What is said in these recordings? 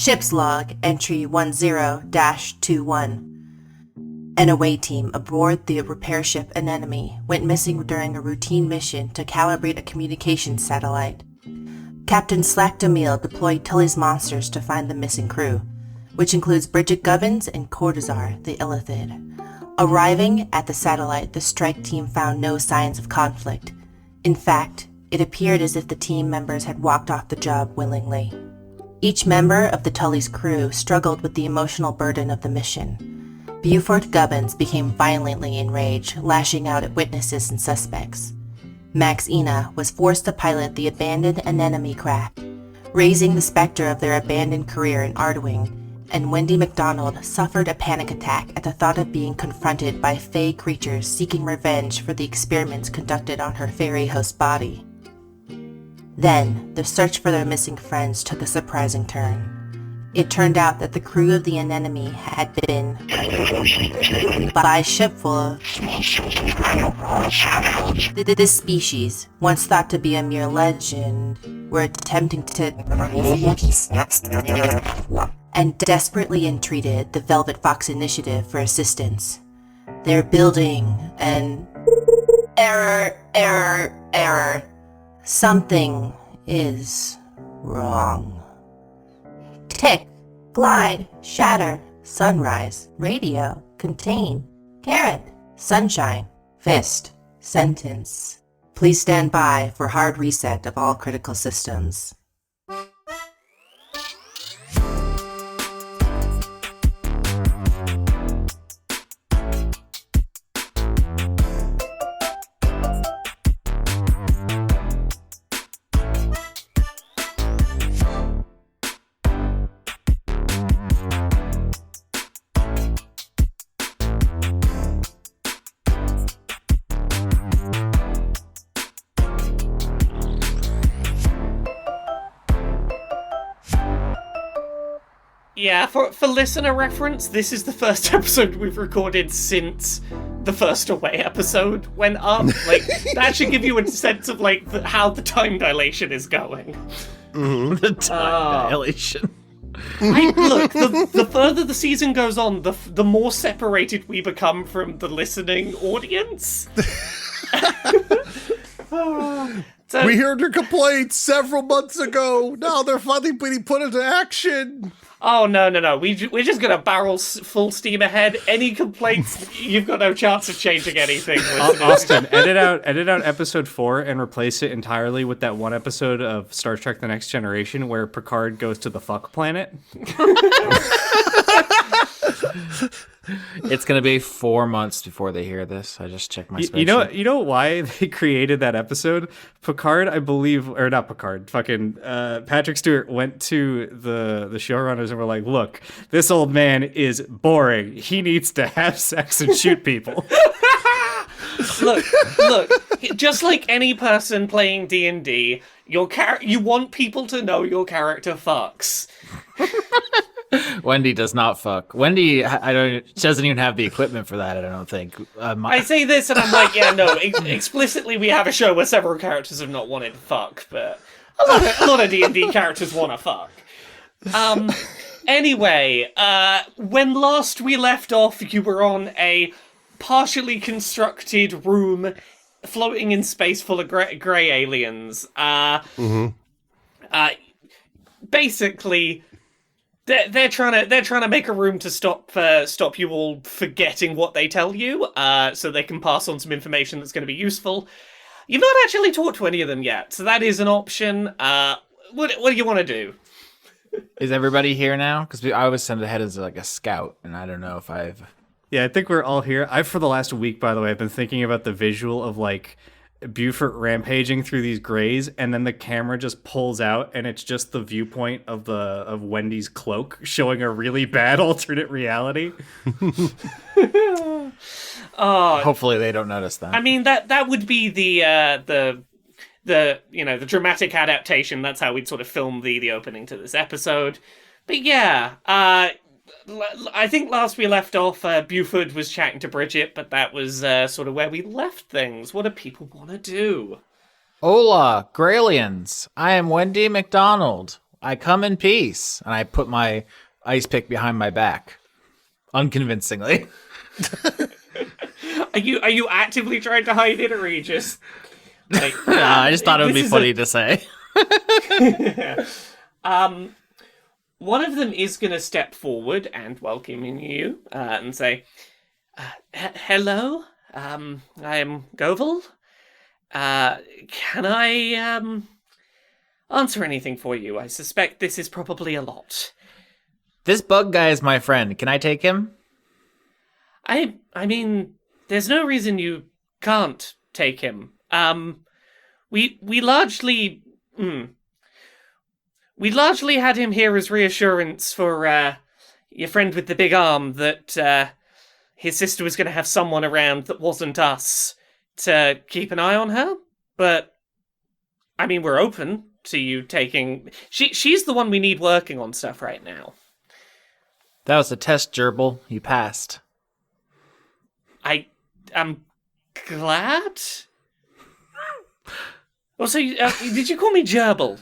Ship's log, entry 10-21. An away team aboard the repair ship Anemone went missing during a routine mission to calibrate a communications satellite. Captain Slack Demille deployed Tully's monsters to find the missing crew, which includes Beaufort Gubbins and Cortazar, the Illithid. Arriving at the satellite, the strike team found no signs of conflict. In fact, it appeared as if the team members had walked off the job willingly. Each member of the Tully's crew struggled with the emotional burden of the mission. Beaufort Gubbins became violently enraged, lashing out at witnesses and suspects. Max Ina was forced to pilot the abandoned Anemone craft, raising the specter of their abandoned career in Ardwing, and Wendy McDonald suffered a panic attack at the thought of being confronted by fey creatures seeking revenge for the experiments conducted on her fairy host body. Then, the search for their missing friends took a surprising turn. It turned out that the crew of the Anemone had been by a ship full of this species, once thought to be a mere legend, were attempting to and desperately entreated the Velvet Fox Initiative for assistance. They're building an error. Something is wrong. Tick, glide, shatter, sunrise, radio, contain, carrot, sunshine, fist, sentence. Please stand by for hard reset of all critical systems. Yeah, for listener reference, this is the first episode we've recorded since the first Away episode went up. Like, that should give you a sense of, like, how the time dilation is going. Mm-hmm. The time dilation. Look, the further the season goes on, the more separated we become from the listening audience. So, we heard your complaints several months ago. Now they're finally being put into action. Oh, no. We're just going to barrel full steam ahead. Any complaints, you've got no chance of changing anything. Austin, edit out episode 4 and replace it entirely with that one episode of Star Trek The Next Generation where Picard goes to the fuck planet. It's going to be 4 months before they hear this. I just checked my spreadsheet. You know why they created that episode? Picard, I believe, or not Picard, fucking Patrick Stewart went to the showrunners and were like, look, this old man is boring. He needs to have sex and shoot people. Look, just like any person playing D&D, you want people to know your character fucks. Wendy does not fuck. Wendy, doesn't even have the equipment for that, I don't think. I say this and I'm like, yeah, no, explicitly we have a show where several characters have not wanted to fuck, but a lot of D&D characters want to fuck. Anyway, when last we left off, you were on a partially constructed room floating in space full of grey aliens. Basically, they're trying to make a room to stop you all forgetting what they tell you, so they can pass on some information that's going to be useful. You've not actually talked to any of them yet, so that is an option. What do you want to do? Is everybody here now? Because I was sent ahead as like a scout, and I don't know if I've... Yeah, I think we're all here. For the last week, by the way, I've been thinking about the visual of, like, Beaufort rampaging through these grays, and then the camera just pulls out, and it's just the viewpoint of Wendy's cloak showing a really bad alternate reality. Hopefully they don't notice that. I mean, that would be the dramatic adaptation. That's how we'd sort of film the opening to this episode. But yeah, I think last we left off, Beaufort was chatting to Bridget, but that was sort of where we left things. What do people want to do? Hola, Gralians. I am Wendy McDonald. I come in peace. And I put my ice pick behind my back. Unconvincingly. Are you actively trying to hide it, or are you just like? I just thought it would be funny to say. One of them is going to step forward and welcome you and say, "Hello, I am Govel. Can I answer anything for you? I suspect this is probably a lot." This bug guy is my friend. Can I take him? I mean, there's no reason you can't take him. We largely had him here as reassurance for your friend with the big arm that his sister was going to have someone around that wasn't us to keep an eye on her. But I mean, we're open to you taking. She's the one we need working on stuff right now. That was a test, Gerbil. You passed. I'm glad. Also, did you call me Gerbil?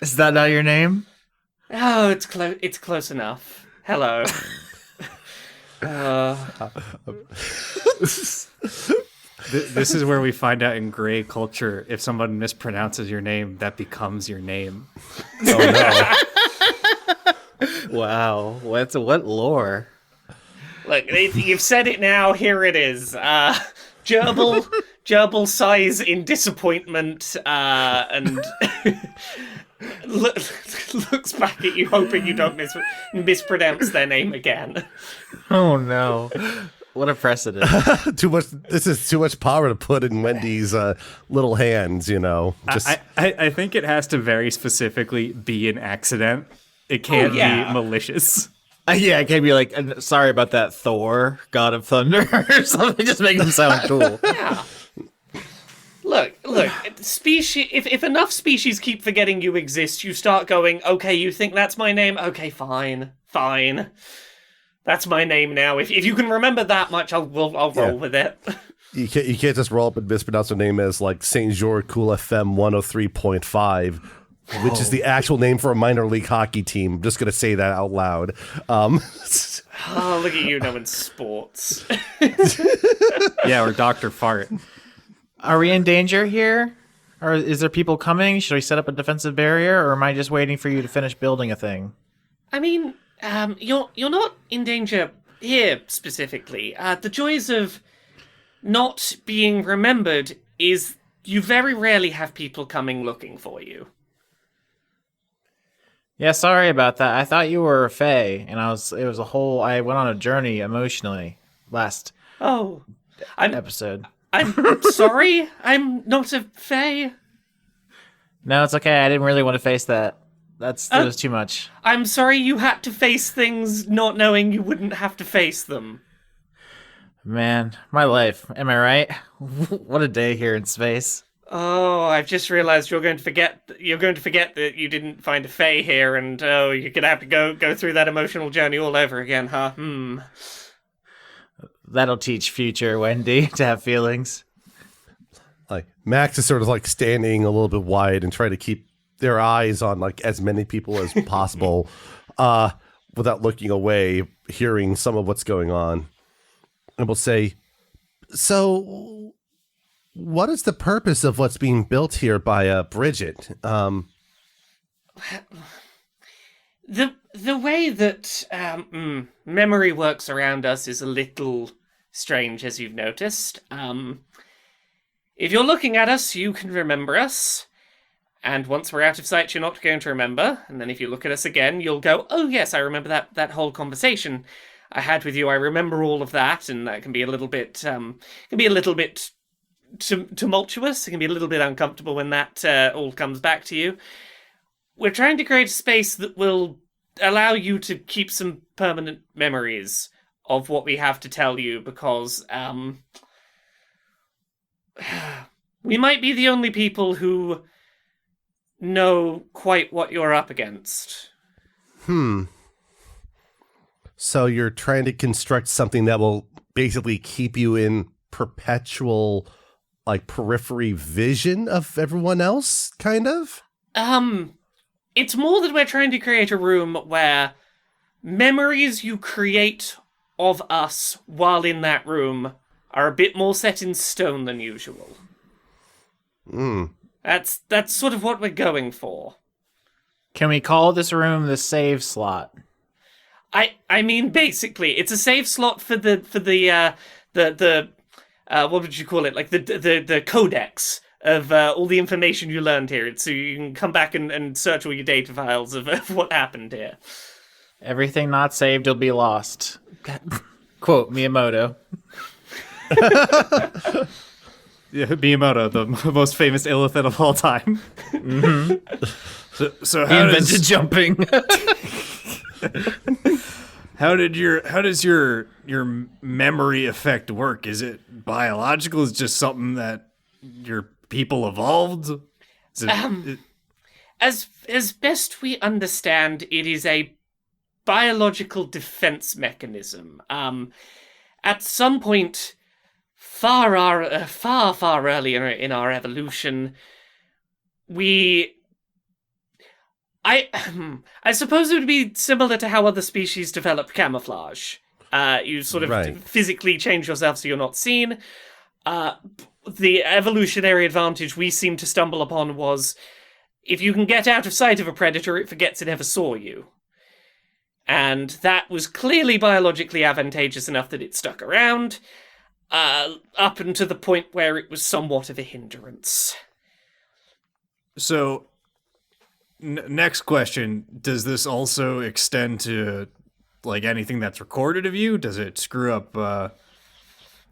Is that not your name? Oh, it's close. It's close enough. Hello. This is where we find out in gray culture, if someone mispronounces your name, that becomes your name. Oh no. Wow. What lore? Look, you've said it now. Here it is. Gerbil sighs in disappointment and looks back at you, hoping you don't mispronounce their name again. Oh no. What a precedent. Too much. This is too much power to put in Wendy's little hands. You know. I think it has to very specifically be an accident. It can't be malicious. Yeah, it can't be like, sorry about that, Thor, God of Thunder, or something. Just make him sound cool. Yeah. Look. Species. If enough species keep forgetting you exist, you start going, okay, you think that's my name? Okay, fine. That's my name now. If you can remember that much, I'll roll with it. You can't just roll up and mispronounce her name as like Saint George Cool FM 103.5. Which is the actual name for a minor league hockey team. I'm just going to say that out loud. Oh, look at you knowing sports. Yeah, or Dr. Fart. Are we in danger here? Or is there people coming? Should we set up a defensive barrier? Or am I just waiting for you to finish building a thing? I mean, you're not in danger here specifically. The joys of not being remembered is you very rarely have people coming looking for you. Yeah, sorry about that. I thought you were a fae, and I went on a journey emotionally last episode. I'm sorry, I'm not a fae. No, it's okay. I didn't really want to face that. That was too much. I'm sorry you had to face things not knowing you wouldn't have to face them. Man, my life. Am I right? What a day here in space. Oh, I've just realized you're going to forget that you didn't find a fae here, and you're gonna have to go through that emotional journey all over again, huh? That'll teach future Wendy to have feelings. Like Max is sort of like standing a little bit wide and trying to keep their eyes on like as many people as possible, without looking away, hearing some of what's going on, and we'll say, "So, what is the purpose of what's being built here by Bridget?" The way that memory works around us is a little strange, as you've noticed. If you're looking at us, you can remember us. And once we're out of sight, you're not going to remember. And then if you look at us again, you'll go, oh yes, I remember that whole conversation I had with you. I remember all of that. And that can be a little bit, tumultuous. It can be a little bit uncomfortable when that all comes back to you. We're trying to create a space that will allow you to keep some permanent memories of what we have to tell you, because we might be the only people who know quite what you're up against. So you're trying to construct something that will basically keep you in perpetual, like, periphery vision of everyone else, kind of? It's more that we're trying to create a room where memories you create of us while in that room are a bit more set in stone than usual. That's sort of what we're going for. Can we call this room the save slot? I mean, basically, it's a save slot for the what would you call it? Like the codex of all the information you learned here, so you can come back and search all your data files of what happened here. Everything not saved will be lost. Quote Miyamoto. Yeah, Miyamoto, the most famous illithid of all time. So He invented jumping. How does your memory effect work? Is it biological? Is it just something that your people evolved? As best we understand, it is a biological defense mechanism. At some point, far earlier in our evolution, I suppose it would be similar to how other species develop camouflage. You sort of physically change yourself so you're not seen. The evolutionary advantage we seem to stumble upon was if you can get out of sight of a predator, it forgets it ever saw you. And that was clearly biologically advantageous enough that it stuck around, up until the point where it was somewhat of a hindrance. So, next question, does this also extend to, like, anything that's recorded of you? Does it screw up,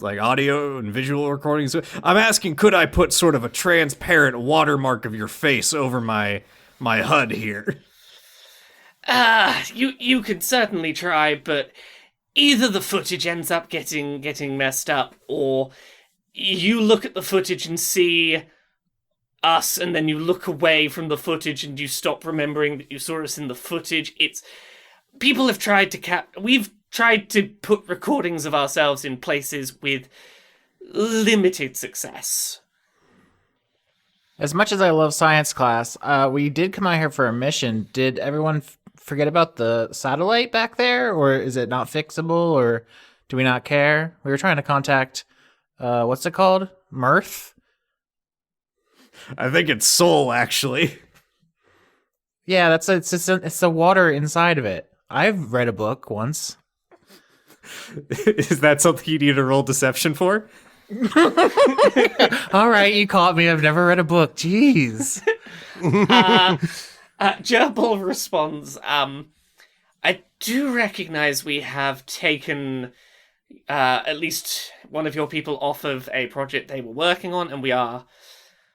like, audio and visual recordings? I'm asking, could I put sort of a transparent watermark of your face over my HUD here? You could certainly try, but either the footage ends up getting messed up, or you look at the footage and see us, and then you look away from the footage and you stop remembering that you saw us in the footage. People have tried to we've tried to put recordings of ourselves in places with limited success. As much as I love science class, we did come out here for a mission. Did everyone forget about the satellite back there, or is it not fixable, or do we not care? We were trying to contact, what's it called? Mirth? I think it's Soul, actually. Yeah, it's the water inside of it. I've read a book once. Is that something you need to roll deception for? All right, you caught me. I've never read a book. Jeez. Gerbil responds, I do recognize we have taken at least one of your people off of a project they were working on, and we are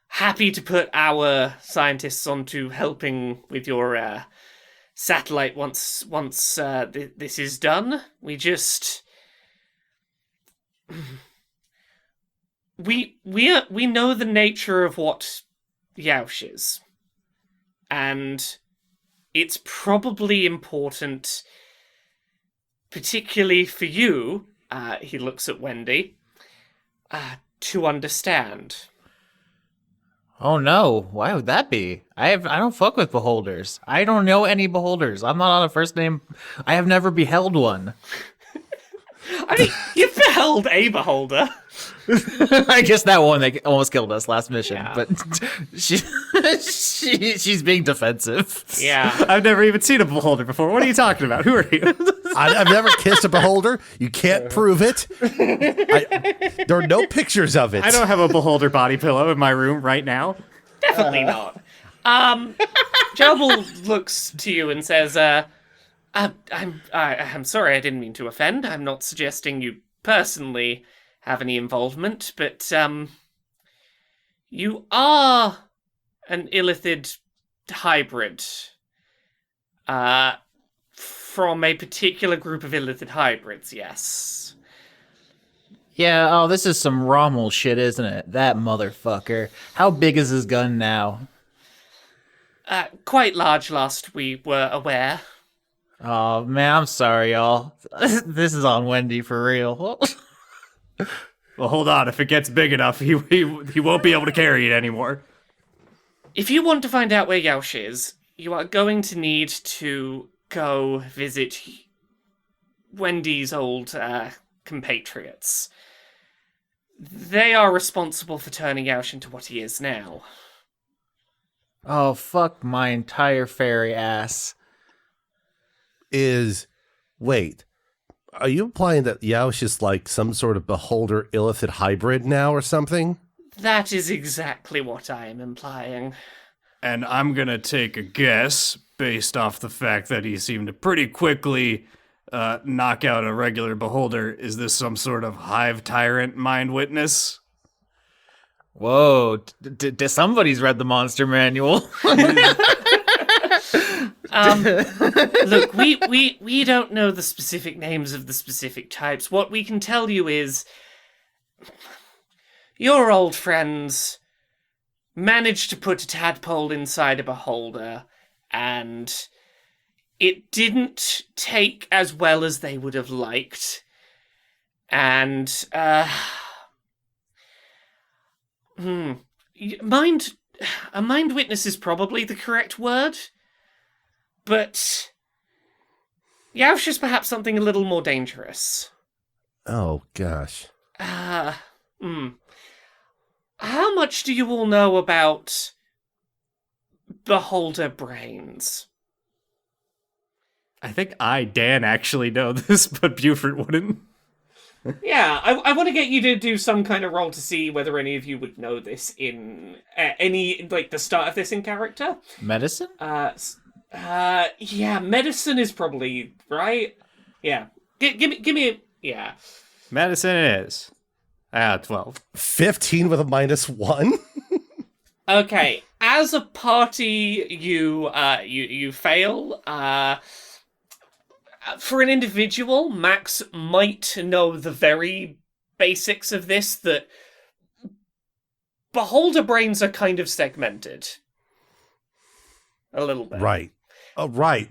happy to put our scientists onto helping with your satellite once this is done. We just we know the nature of what Yaush is, and it's probably important, particularly for you. He looks at Wendy to understand. Oh no, why would that be? I don't fuck with beholders. I don't know any beholders. I'm not on a first name. I have never beheld one. I mean, you've beheld a beholder. I guess that one that almost killed us last mission, Yeah. but she's being defensive. Yeah. I've never even seen a beholder before. What are you talking about? Who are you? I've never kissed a beholder. You can't prove it. There are no pictures of it. I don't have a beholder body pillow in my room right now. Definitely not. Jobel looks to you and says, I'm sorry, I didn't mean to offend. I'm not suggesting you personally have any involvement, but you are an illithid hybrid from a particular group of illithid hybrids, yes. Yeah, oh, this is some Rommel shit, isn't it? That motherfucker. How big is his gun now? Quite large, last we were aware. Oh, man, I'm sorry, y'all. This is on Wendy for real. Well, hold on. If it gets big enough, he won't be able to carry it anymore. If you want to find out where Yaush is, you are going to need to go visit Wendy's old compatriots. They are responsible for turning Yaush into what he is now. Oh, fuck my entire fairy ass. Wait, are you implying that Yaush is like some sort of beholder illithid hybrid now or something? That is exactly what I am implying. And I'm gonna take a guess, based off the fact that he seemed to pretty quickly knock out a regular beholder. Is this some sort of hive tyrant mind witness? Whoa, somebody's read the monster manual. Look, we don't know the specific names of the specific types. What we can tell you is your old friends managed to put a tadpole inside a beholder, and it didn't take as well as they would have liked. And, a mind witness is probably the correct word, but Yaush is perhaps something a little more dangerous. Oh, gosh. How much do you all know about beholder brains? I think Dan actually know this, but Beaufort wouldn't. Yeah, I want to get you to do some kind of roll to see whether any of you would know this in the start of this in character. Medicine? Yeah, medicine is probably right. Yeah, give me. Yeah, Medicine it is. 12. 15 with a -1? Okay, as a party, you fail. For an individual, Max might know the very basics of this, that beholder brains are kind of segmented. A little bit. Right. Oh, right.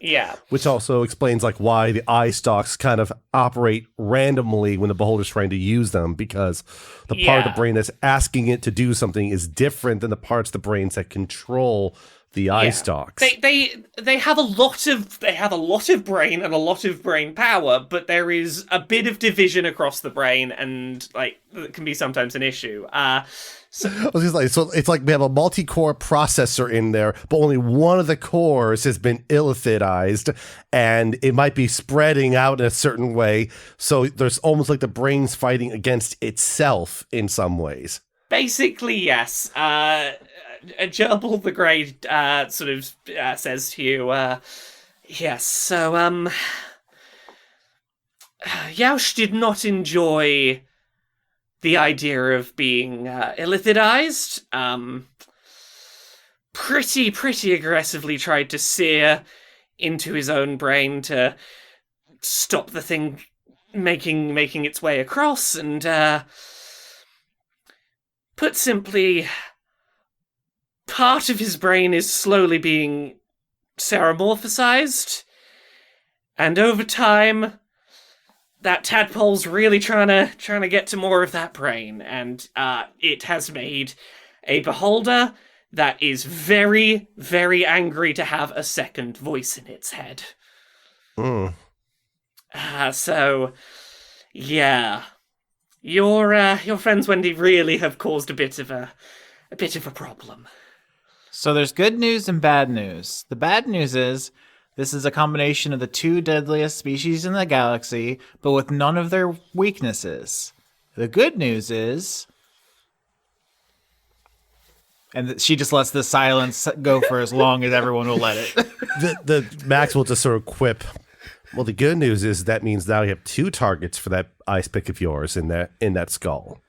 Yeah. Which also explains like why the eye stalks kind of operate randomly when the beholder's trying to use them, because the part of the brain that's asking it to do something is different than the parts of the brains that control the eye stalks. They have a lot of brain and a lot of brain power, but there is a bit of division across the brain, and like it can be sometimes an issue. So it's like we have a multi-core processor in there, but only one of the cores has been illithidized, and it might be spreading out in a certain way. So there's almost like the brain's fighting against itself in some ways. Basically, yes. Gerbil the Grey says to you, yes, so, Yaush did not enjoy the idea of being illithidized. Pretty aggressively tried to sear into his own brain to stop the thing making its way across, and put simply, part of his brain is slowly being ceramorphosized, and over time, that tadpole's really trying to get to more of that brain, and it has made a beholder that is very, very angry to have a second voice in its head. So, yeah, your friends Wendy really have caused a bit of a problem. So there's good news and bad news. The bad news is this is a combination of the two deadliest species in the galaxy, but with none of their weaknesses. The good news is... And she just lets the silence go for as long as everyone will let it. The Max will just sort of quip. Well, the good news is that means now you have 2 targets for that ice pick of yours in that skull.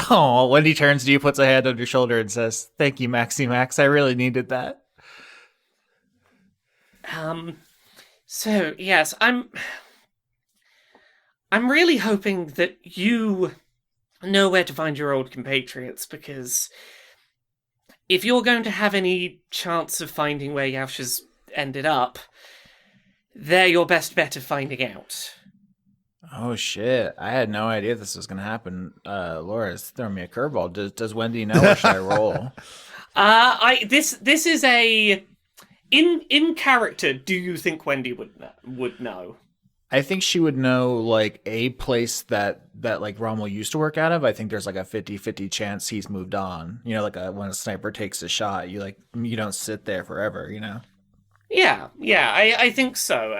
Oh, Wendy turns to you, puts a hand on your shoulder, and says, "Thank you, Maxie Max. I really needed that." So yes, I'm really hoping that you know where to find your old compatriots, because if you're going to have any chance of finding where Yaush has ended up, they're your best bet of finding out. Oh shit! I had no idea this was gonna happen. Laura's throwing me a curveball. Does Wendy know, or should I roll? This is a in character. Do you think Wendy would know? I think she would know like a place that like Rommel used to work out of. I think there's like a 50-50 chance he's moved on. You know, like when a sniper takes a shot, you don't sit there forever, you know? Yeah, I think so.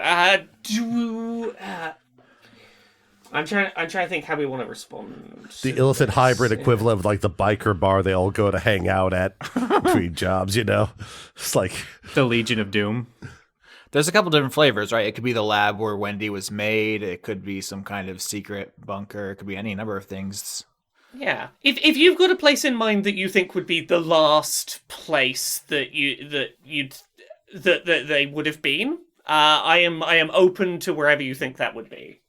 I'm trying to think how we want to respond. The illicit hybrid equivalent of like the biker bar they all go to hang out at between jobs, you know? It's like The Legion of Doom. There's a couple different flavors, right? It could be the lab where Wendy was made. It could be some kind of secret bunker. It could be any number of things. Yeah. If you've got a place in mind that you think would be the last place that they would have been, I am open to wherever you think that would be.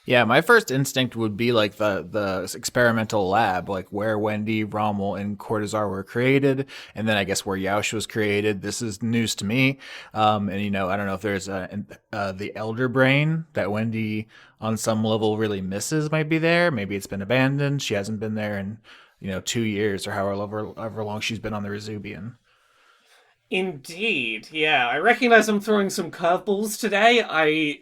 Yeah, my first instinct would be like the experimental lab, like where Wendy, Rommel, and Cortazar were created, and then I guess where Yaush was created. This is news to me, and I don't know if there's the Elder Brain that Wendy, on some level, really misses. Might be there. Maybe it's been abandoned. She hasn't been there in 2 years or however long she's been on the Resubian. Indeed, yeah. I recognize I'm throwing some curveballs today.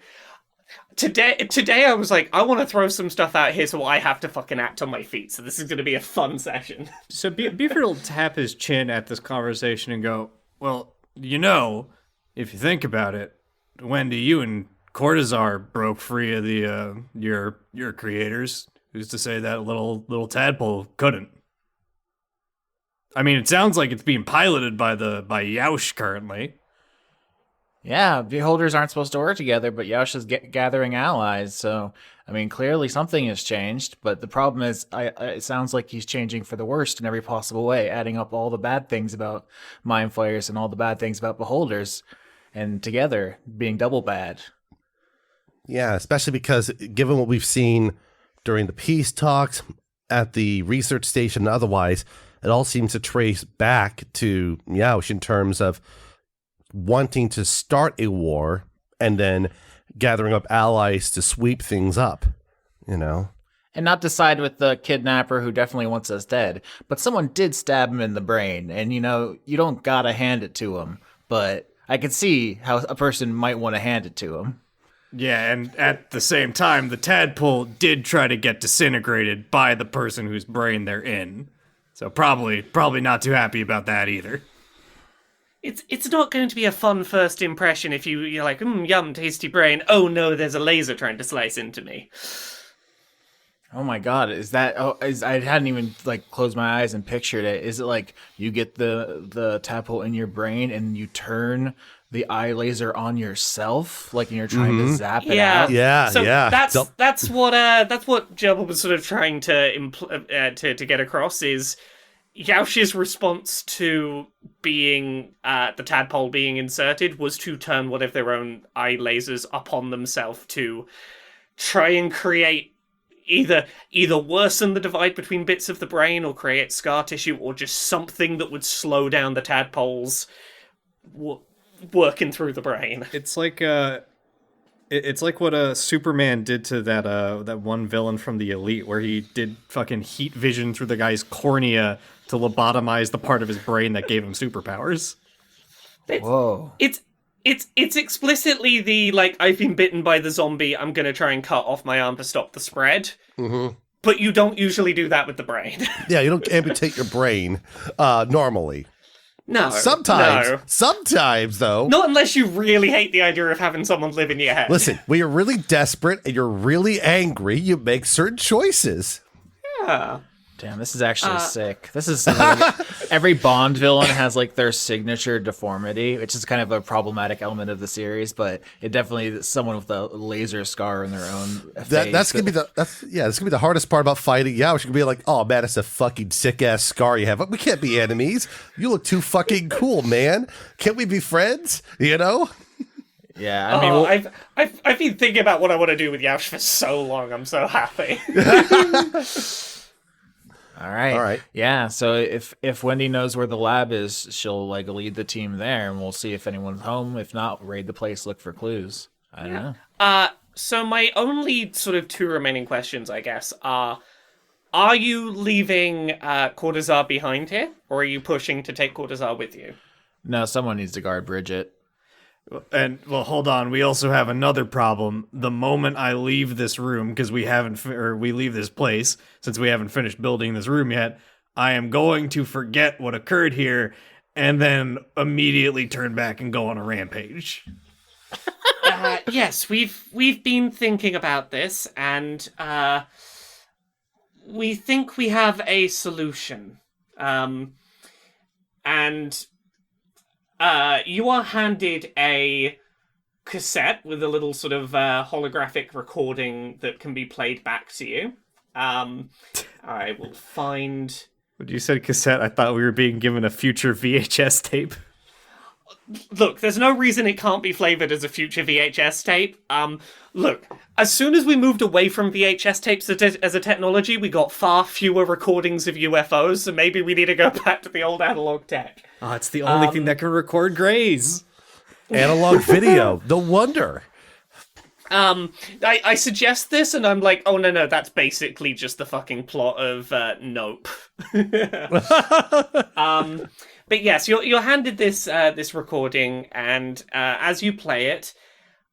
Today I was like, I want to throw some stuff out here so I have to fucking act on my feet. So this is going to be a fun session. So Beaufort will tap his chin at this conversation and go, well, if you think about it, Wendy, you and Cortazar broke free of the your creators. Who's to say that little tadpole couldn't? I mean, it sounds like it's being piloted by Yaush currently. Yeah, beholders aren't supposed to work together, but Yaush is gathering allies, so, I mean, clearly something has changed, but the problem is, it sounds like he's changing for the worst in every possible way, adding up all the bad things about Mind Flayers and all the bad things about beholders, and together, being double bad. Yeah, especially because given what we've seen during the peace talks, at the research station and otherwise, it all seems to trace back to Yaush in terms of wanting to start a war and then gathering up allies to sweep things up, And not decide with the kidnapper who definitely wants us dead, but someone did stab him in the brain, and you don't gotta hand it to him, but I could see how a person might want to hand it to him. Yeah, and at the same time, the tadpole did try to get disintegrated by the person whose brain they're in. So probably not too happy about that either. It's not going to be a fun first impression if you're like, yum, tasty brain. Oh no, there's a laser trying to slice into me. Oh my god, I hadn't even closed my eyes and pictured it. Is it like you get the tadpole in your brain and you turn the eye laser on yourself, and you're trying to zap it out? Yeah, so yeah. That's what Jebel was sort of trying to get across is Yaush's response to being the tadpole being inserted was to turn one of their own eye lasers upon themselves to try and create either worsen the divide between bits of the brain or create scar tissue or just something that would slow down the tadpoles working through the brain. It's like what Superman did to that one villain from the Elite, where he did fucking heat vision through the guy's cornea to lobotomize the part of his brain that gave him superpowers. Whoa! It's explicitly the I've been bitten by the zombie. I'm gonna try and cut off my arm to stop the spread. Mm-hmm. But you don't usually do that with the brain. Yeah, you don't amputate your brain normally. No. Sometimes, though. Not unless you really hate the idea of having someone live in your head. Listen, when you're really desperate and you're really angry, you make certain choices. Yeah. Damn, this is actually sick. This is every Bond villain has their signature deformity, which is kind of a problematic element of the series, but it definitely is someone with a laser scar in their own face. That's gonna be the hardest part about fighting. Yeah, which can be like, oh man, it's a fucking sick ass scar you have. But we can't be enemies. You look too fucking cool, man. Can't we be friends? Yeah, I mean, I've been thinking about what I want to do with Yaush for so long. I'm so happy. All right. Yeah, so if Wendy knows where the lab is, she'll lead the team there, and we'll see if anyone's home. If not, raid the place, look for clues. I don't know. So my only sort of two remaining questions, I guess, are Are you leaving Cortazar behind here, or are you pushing to take Cortazar with you? No, someone needs to guard Bridget. And well, hold on. We also have another problem. The moment I leave this room, because we leave this place, since we haven't finished building this room yet, I am going to forget what occurred here, and then immediately turn back and go on a rampage. Yes, we've been thinking about this, and we think we have a solution. And you are handed a cassette with a little sort of holographic recording that can be played back to you. I will find... When you said cassette, I thought we were being given a future VHS tape. Look, there's no reason it can't be flavored as a future VHS tape. Look, as soon as we moved away from VHS tapes as a technology, we got far fewer recordings of UFOs, so maybe we need to go back to the old analog tech. Oh, it's the only thing that can record grays. Analog video. No wonder. I suggest this, and I'm like, oh no, that's basically just the fucking plot of Nope. But yes, you're handed this recording, and as you play it,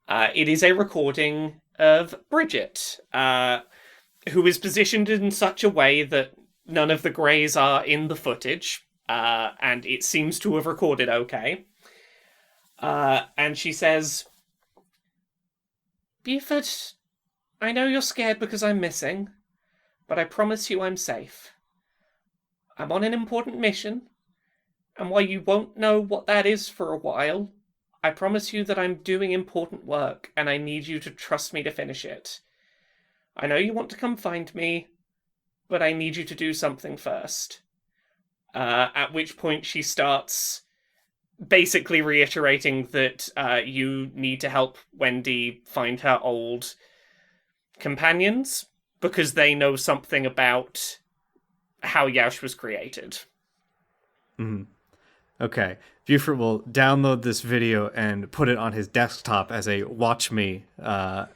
it is a recording of Bridget, who is positioned in such a way that none of the greys are in the footage, and it seems to have recorded okay. And she says, Beaufort, I know you're scared because I'm missing, but I promise you I'm safe. I'm on an important mission, and while you won't know what that is for a while, I promise you that I'm doing important work, and I need you to trust me to finish it. I know you want to come find me, but I need you to do something first. At which point she starts basically reiterating that you need to help Wendy find her old companions, because they know something about how Yaush was created. Mm-hmm. Okay. Beaufort will download this video and put it on his desktop as a watch me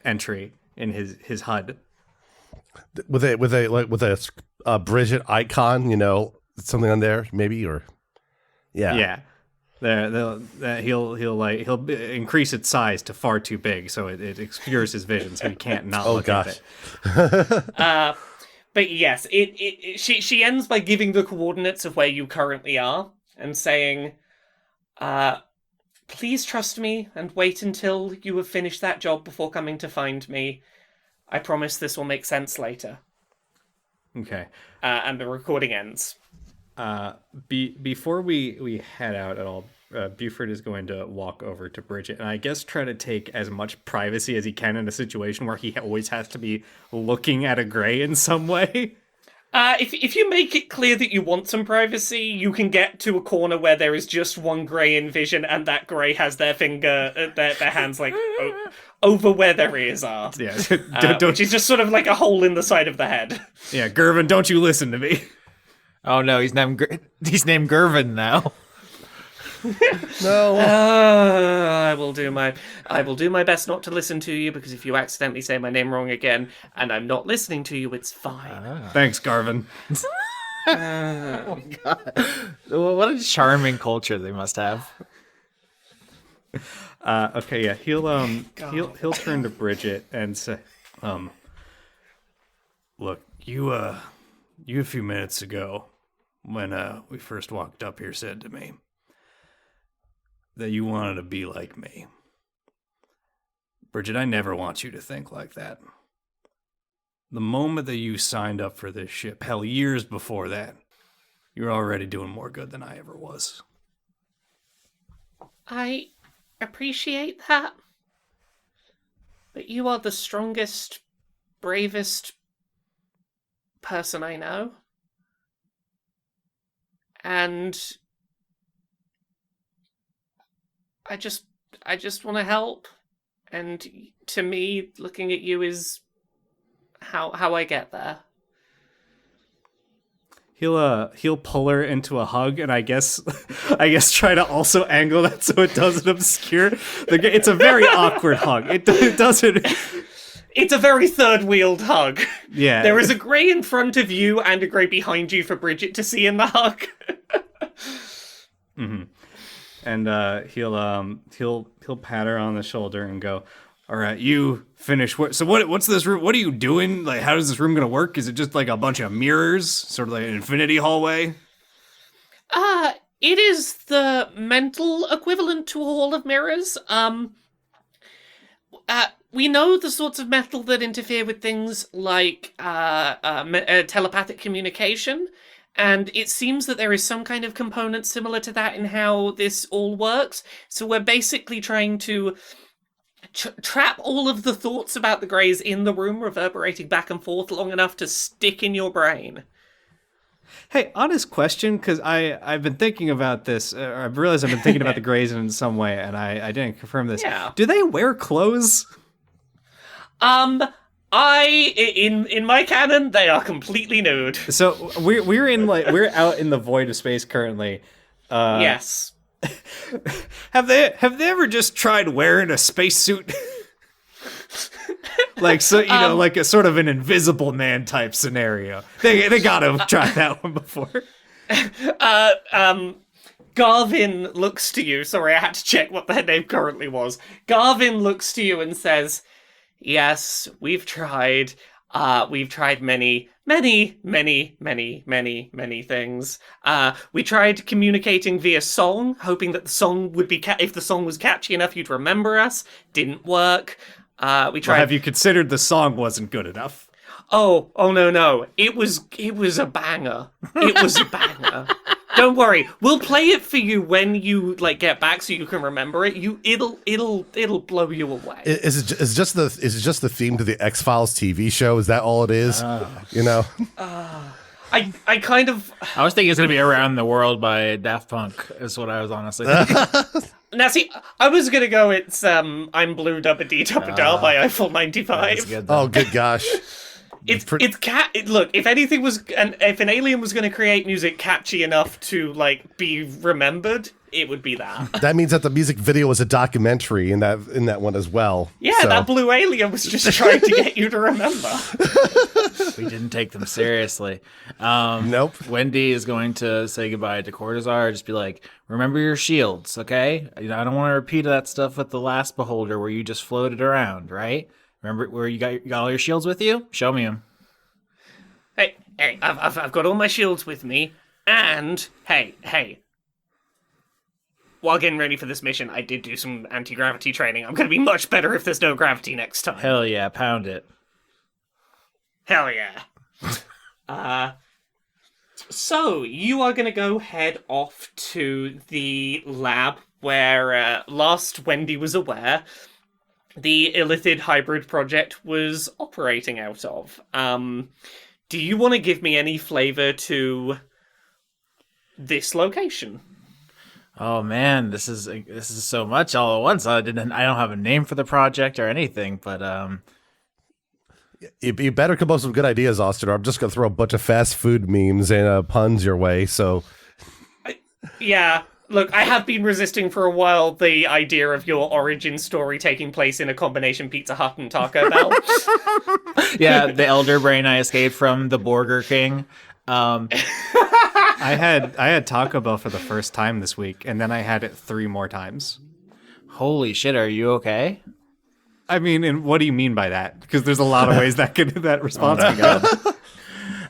entry in his HUD. With a Bridget icon, something on there, maybe, or Yeah. He'll increase its size to far too big, so it obscures his vision, so he can't not look at it. But yes, she ends by giving the coordinates of where you currently are and saying, please trust me and wait until you have finished that job before coming to find me. I promise this will make sense later. Okay. And the recording ends. Before we head out at all, Beaufort is going to walk over to Bridget and I guess try to take as much privacy as he can in a situation where he always has to be looking at a gray in some way. If you make it clear that you want some privacy, you can get to a corner where there is just one grey in vision, and that grey has their their hands like over where their ears are. Yeah, which is just sort of like a hole in the side of the head. Yeah, Gervin, don't you listen to me. Oh no, he's named Gervin now. No. I will do my best not to listen to you, because if you accidentally say my name wrong again and I'm not listening to you, it's fine. Thanks, Garvin. Oh my god. What a charming culture they must have. Okay, yeah, he'll turn to Bridget and say, look, you a few minutes ago when we first walked up here said to me that you wanted to be like me. Bridget, I never want you to think like that. The moment that you signed up for this ship, hell, years before that, you're already doing more good than I ever was. I appreciate that. But you are the strongest, bravest person I know. And I just want to help, and to me, looking at you is how I get there. He'll pull her into a hug, and I guess try to also angle that so it doesn't obscure. It's a very awkward hug. It doesn't. It's a very third-wheeled hug. Yeah. There is a grey in front of you and a grey behind you for Bridget to see in the hug. Mm-hmm. And he'll pat her on the shoulder and go, "All right, you finish. What's this room? What are you doing? Like, how is this room gonna work? Is it just like a bunch of mirrors, sort of like an infinity hallway?" It is the mental equivalent to a hall of mirrors. We know the sorts of metal that interfere with things like telepathic communication, and it seems that there is some kind of component similar to that in how this all works. So we're basically trying to trap all of the thoughts about the Greys in the room, reverberating back and forth long enough to stick in your brain. Hey, honest question, because I've been thinking about this. I've realized I've been thinking about the Greys in some way, and I didn't confirm this. Yeah. Do they wear clothes? In my canon, they are completely nude. So we're out in the void of space currently. Yes. Have they ever just tried wearing a spacesuit? Like, so, like a sort of an Invisible Man type scenario. They gotta have tried that one before. Garvin looks to you. Sorry, I had to check what their name currently was. Garvin looks to you and says, "Yes, we've tried. We've tried many things. We tried communicating via song, hoping that the song would be if the song was catchy enough, you'd remember us. Didn't work. We tried. Well, have you considered the song wasn't good enough? Oh no. It was a banger. It was a banger. Don't worry, we'll play it for you when you get back, so you can remember it. It'll blow you away. Is it just the theme to the X-Files TV show? Is that all it is? I kind of. I was thinking it's gonna be "Around the World" by Daft Punk. Is what I was honestly thinking. Now, see, I was gonna go. It's "I'm Blue Dubba Dee Dubba Da" by Eiffel 95. Good, Oh, good gosh. Look, if anything was, if an alien was going to create music catchy enough to be remembered, it would be that. That means that the music video was a documentary in that one as well. Yeah, so. That blue alien was just trying to get you to remember. We didn't take them seriously. Nope. Wendy is going to say goodbye to Cortazar. Just be like, "Remember your shields, okay? I don't want to repeat that stuff with the last beholder where you just floated around, right? Remember where you got all your shields with you? Show me them." Hey, I've got all my shields with me, and hey. While getting ready for this mission, I did do some anti-gravity training. I'm going to be much better if there's no gravity next time. Hell yeah, pound it. Hell yeah. So, you are going to go head off to the lab where last Wendy was aware the Illithid hybrid project was operating out of. Do you want to give me any flavor to this location? Oh man, this is so much all at once. I don't have a name for the project or anything, but You better come up with some good ideas, Austin, or I'm just going to throw a bunch of fast food memes and puns your way. So, yeah. Look, I have been resisting for a while the idea of your origin story taking place in a combination Pizza Hut and Taco Bell. yeah, the elder brain I escaped from, the Burger King. I had Taco Bell for the first time this week, and then I had it 3 more times. Holy shit, are you okay? I mean, and what do you mean by that? Because there's a lot of ways that response can go.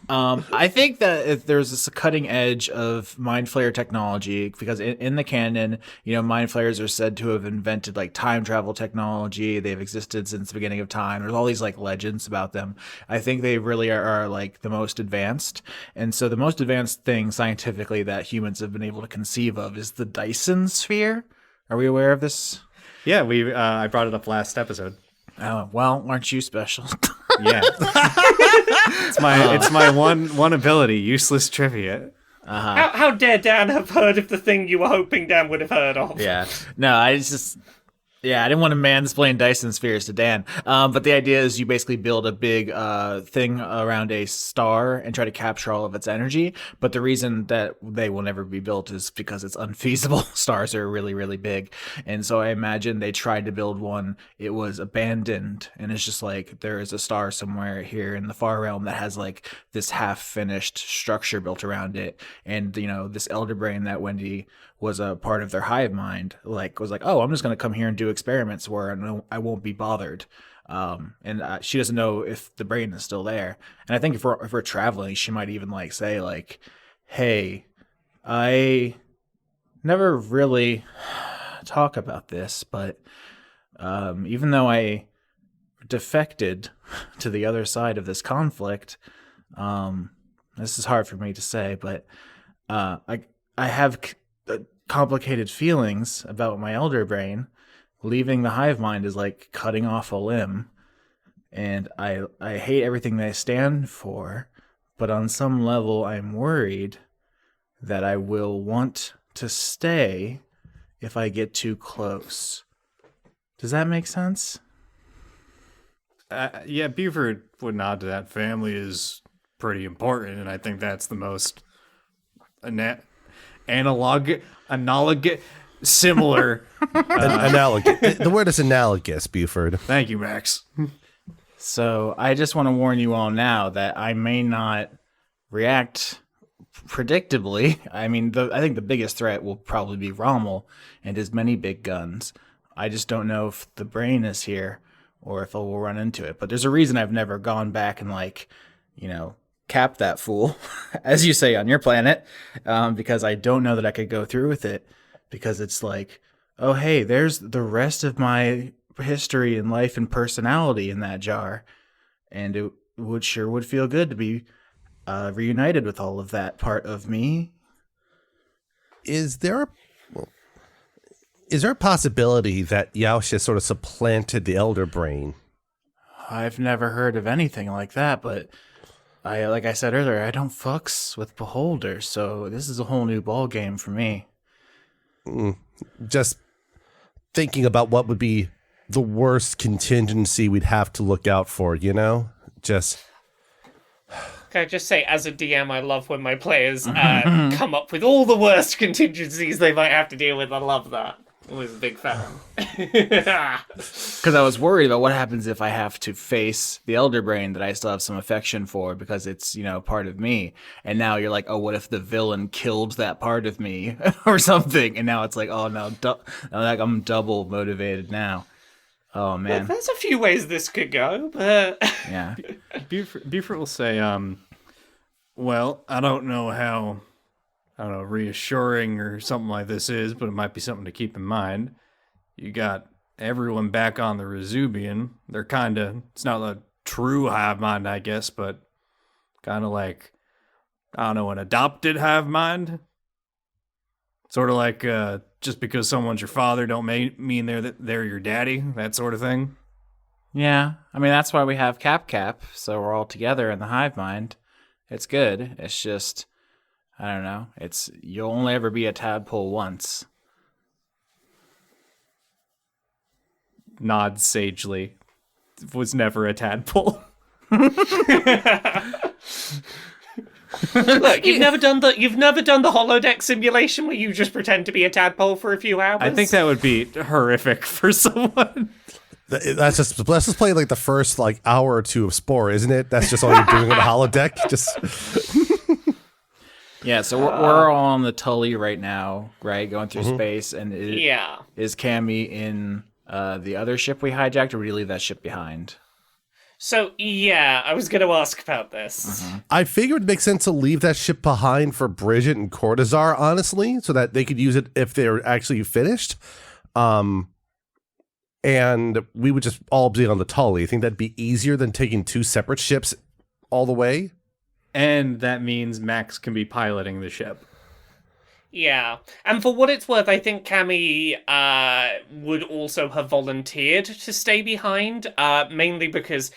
I think that if there's this cutting edge of mind flayer technology, because in the canon, mind flayers are said to have invented time travel technology. They've existed since the beginning of time. There's all these legends about them. I think they really are the most advanced. And so the most advanced thing scientifically that humans have been able to conceive of is the Dyson sphere. Are we aware of this? Yeah, I brought it up last episode. Oh, well, aren't you special? Yeah. It's my one ability, useless trivia. How dare Dan have heard of the thing you were hoping Dan would have heard of? Yeah. No, Yeah, I didn't want to mansplain Dyson spheres to Dan. But the idea is you basically build a big thing around a star and try to capture all of its energy. But the reason that they will never be built is because it's unfeasible. Stars are really, really big. And so I imagine they tried to build one. It was abandoned. And it's just like there is a star somewhere here in the far realm that has like this half-finished structure built around it. And, you know, this elder brain that Wendy was a part of their hive mind, like was like, oh, I'm just going to come here and do experiments where I won't be bothered. She doesn't know if the brain is still there. And I think if we're traveling, she might even like say like, hey, I never really talk about this, but even though I defected to the other side of this conflict, this is hard for me to say, but I have complicated feelings about my elder brain. Leaving the hive mind is like cutting off a limb, and I hate everything they stand for, but on some level I'm worried that I will want to stay if I get too close. Does that make sense? Yeah, Beaufort would nod to that. Family is pretty important, and I think that's the most similar. Analogous. The word is analogous, Buford. Thank you, Max. So I just want to warn you all now that I may not react predictably. I mean, I think the biggest threat will probably be Rommel and his many big guns. I just don't know if the brain is here or if I will run into it. But there's a reason I've never gone back and like, you know, cap that fool, as you say on your planet, because I don't know that I could go through with it, because it's like, oh, hey, there's the rest of my history and life and personality in that jar, and it would feel good to be reunited with all of that part of me. Is there a possibility that Yaosha sort of supplanted the elder brain? I've never heard of anything like that, but like I said earlier, I don't fucks with beholders, so this is a whole new ball game for me. Just thinking about what would be the worst contingency we'd have to look out for, you know? Just... Can I just say, as a DM, I love when my players come up with all the worst contingencies they might have to deal with. I love that. Always a big fan. Because I was worried about what happens if I have to face the elder brain that I still have some affection for because it's, you know, part of me. And now you're like, oh, what if the villain killed that part of me or something? And now it's like, oh no, I'm double motivated now. Oh man, there's a few ways this could go, but yeah. Beaufort will say, well, I don't know how, reassuring or something like this is, but it might be something to keep in mind. You got everyone back on the Resubian. They're it's not a true hive mind, I guess, but kind of like, an adopted hive mind. Sort of like, just because someone's your father don't mean they're your daddy, that sort of thing. Yeah, I mean, that's why we have Cap, so we're all together in the hive mind. It's good. It's just, I don't know. You'll only ever be a tadpole once. Nods sagely. Was never a tadpole. Look, you've never done the holodeck simulation where you just pretend to be a tadpole for a few hours. I think that would be horrific for someone. Let's just play like the first like hour or two of Spore, isn't it? That's just all you're doing on the holodeck. Just yeah. So we're all on the Tully right now, right? Going through space, and is Cammy in the other ship we hijacked, or would you leave that ship behind? So, yeah, I was going to ask about this. I figured it'd make sense to leave that ship behind for Bridget and Cortazar, honestly, so that they could use it if they're actually finished. And we would just all be on the Tully. I think that'd be easier than taking two separate ships all the way. And that means Max can be piloting the ship. Yeah, and for what it's worth, I think Cammy would also have volunteered to stay behind, mainly because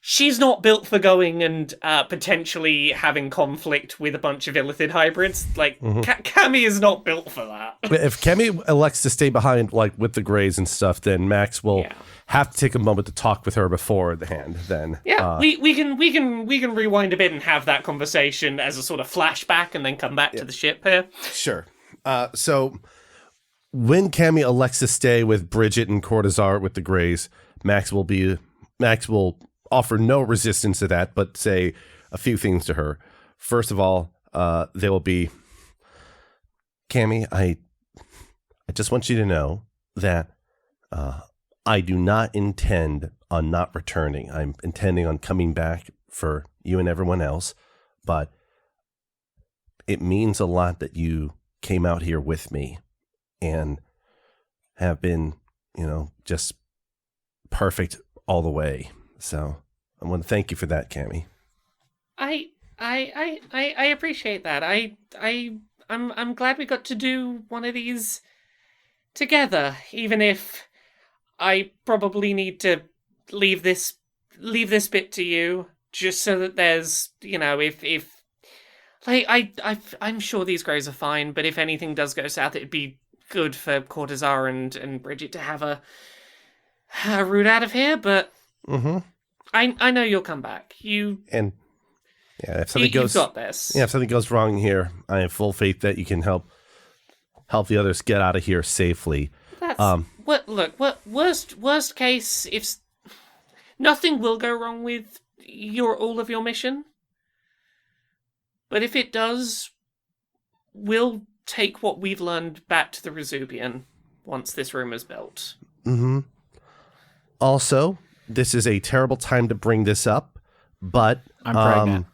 she's not built for going and potentially having conflict with a bunch of illithid hybrids. Like, Cammy is not built for that. If Cammy elects to stay behind, like with the Greys and stuff, then Max will have to take a moment to talk with her beforehand. Then, we can rewind a bit and have that conversation as a sort of flashback, and then come back to the ship here. Sure. So when Cammy elects to stay with Bridget and Cortazar with the Greys, Max will offer no resistance to that, but say a few things to her. First of all, they will be, Cammy, I just want you to know that I do not intend on not returning. I'm intending on coming back for you and everyone else, but it means a lot that you came out here with me and have been, just perfect all the way. So I want to thank you for that, Cammy. I appreciate that. I'm glad we got to do one of these together, even if I probably need to leave this bit to you, just so that there's, if I'm sure these Greys are fine, but if anything does go south, it'd be good for Cortazar and Bridget to have a route out of here, but I know you'll come back. If something you've got this. Yeah, if something goes wrong here, I have full faith that you can help the others get out of here safely. That's worst case, if nothing will go wrong with all of your mission, but if it does, we'll take what we've learned back to the Resubian once this room is built. Also, this is a terrible time to bring this up, but I'm pregnant.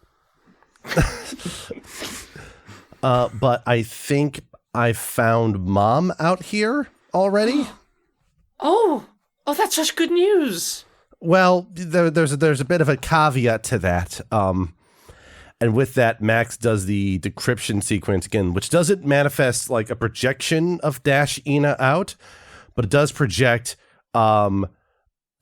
but I think I found Mom out here already. Oh, that's such good news. Well, there's a bit of a caveat to that. And with that, Max does the decryption sequence again, which doesn't manifest like a projection of Dash Ina out, but it does project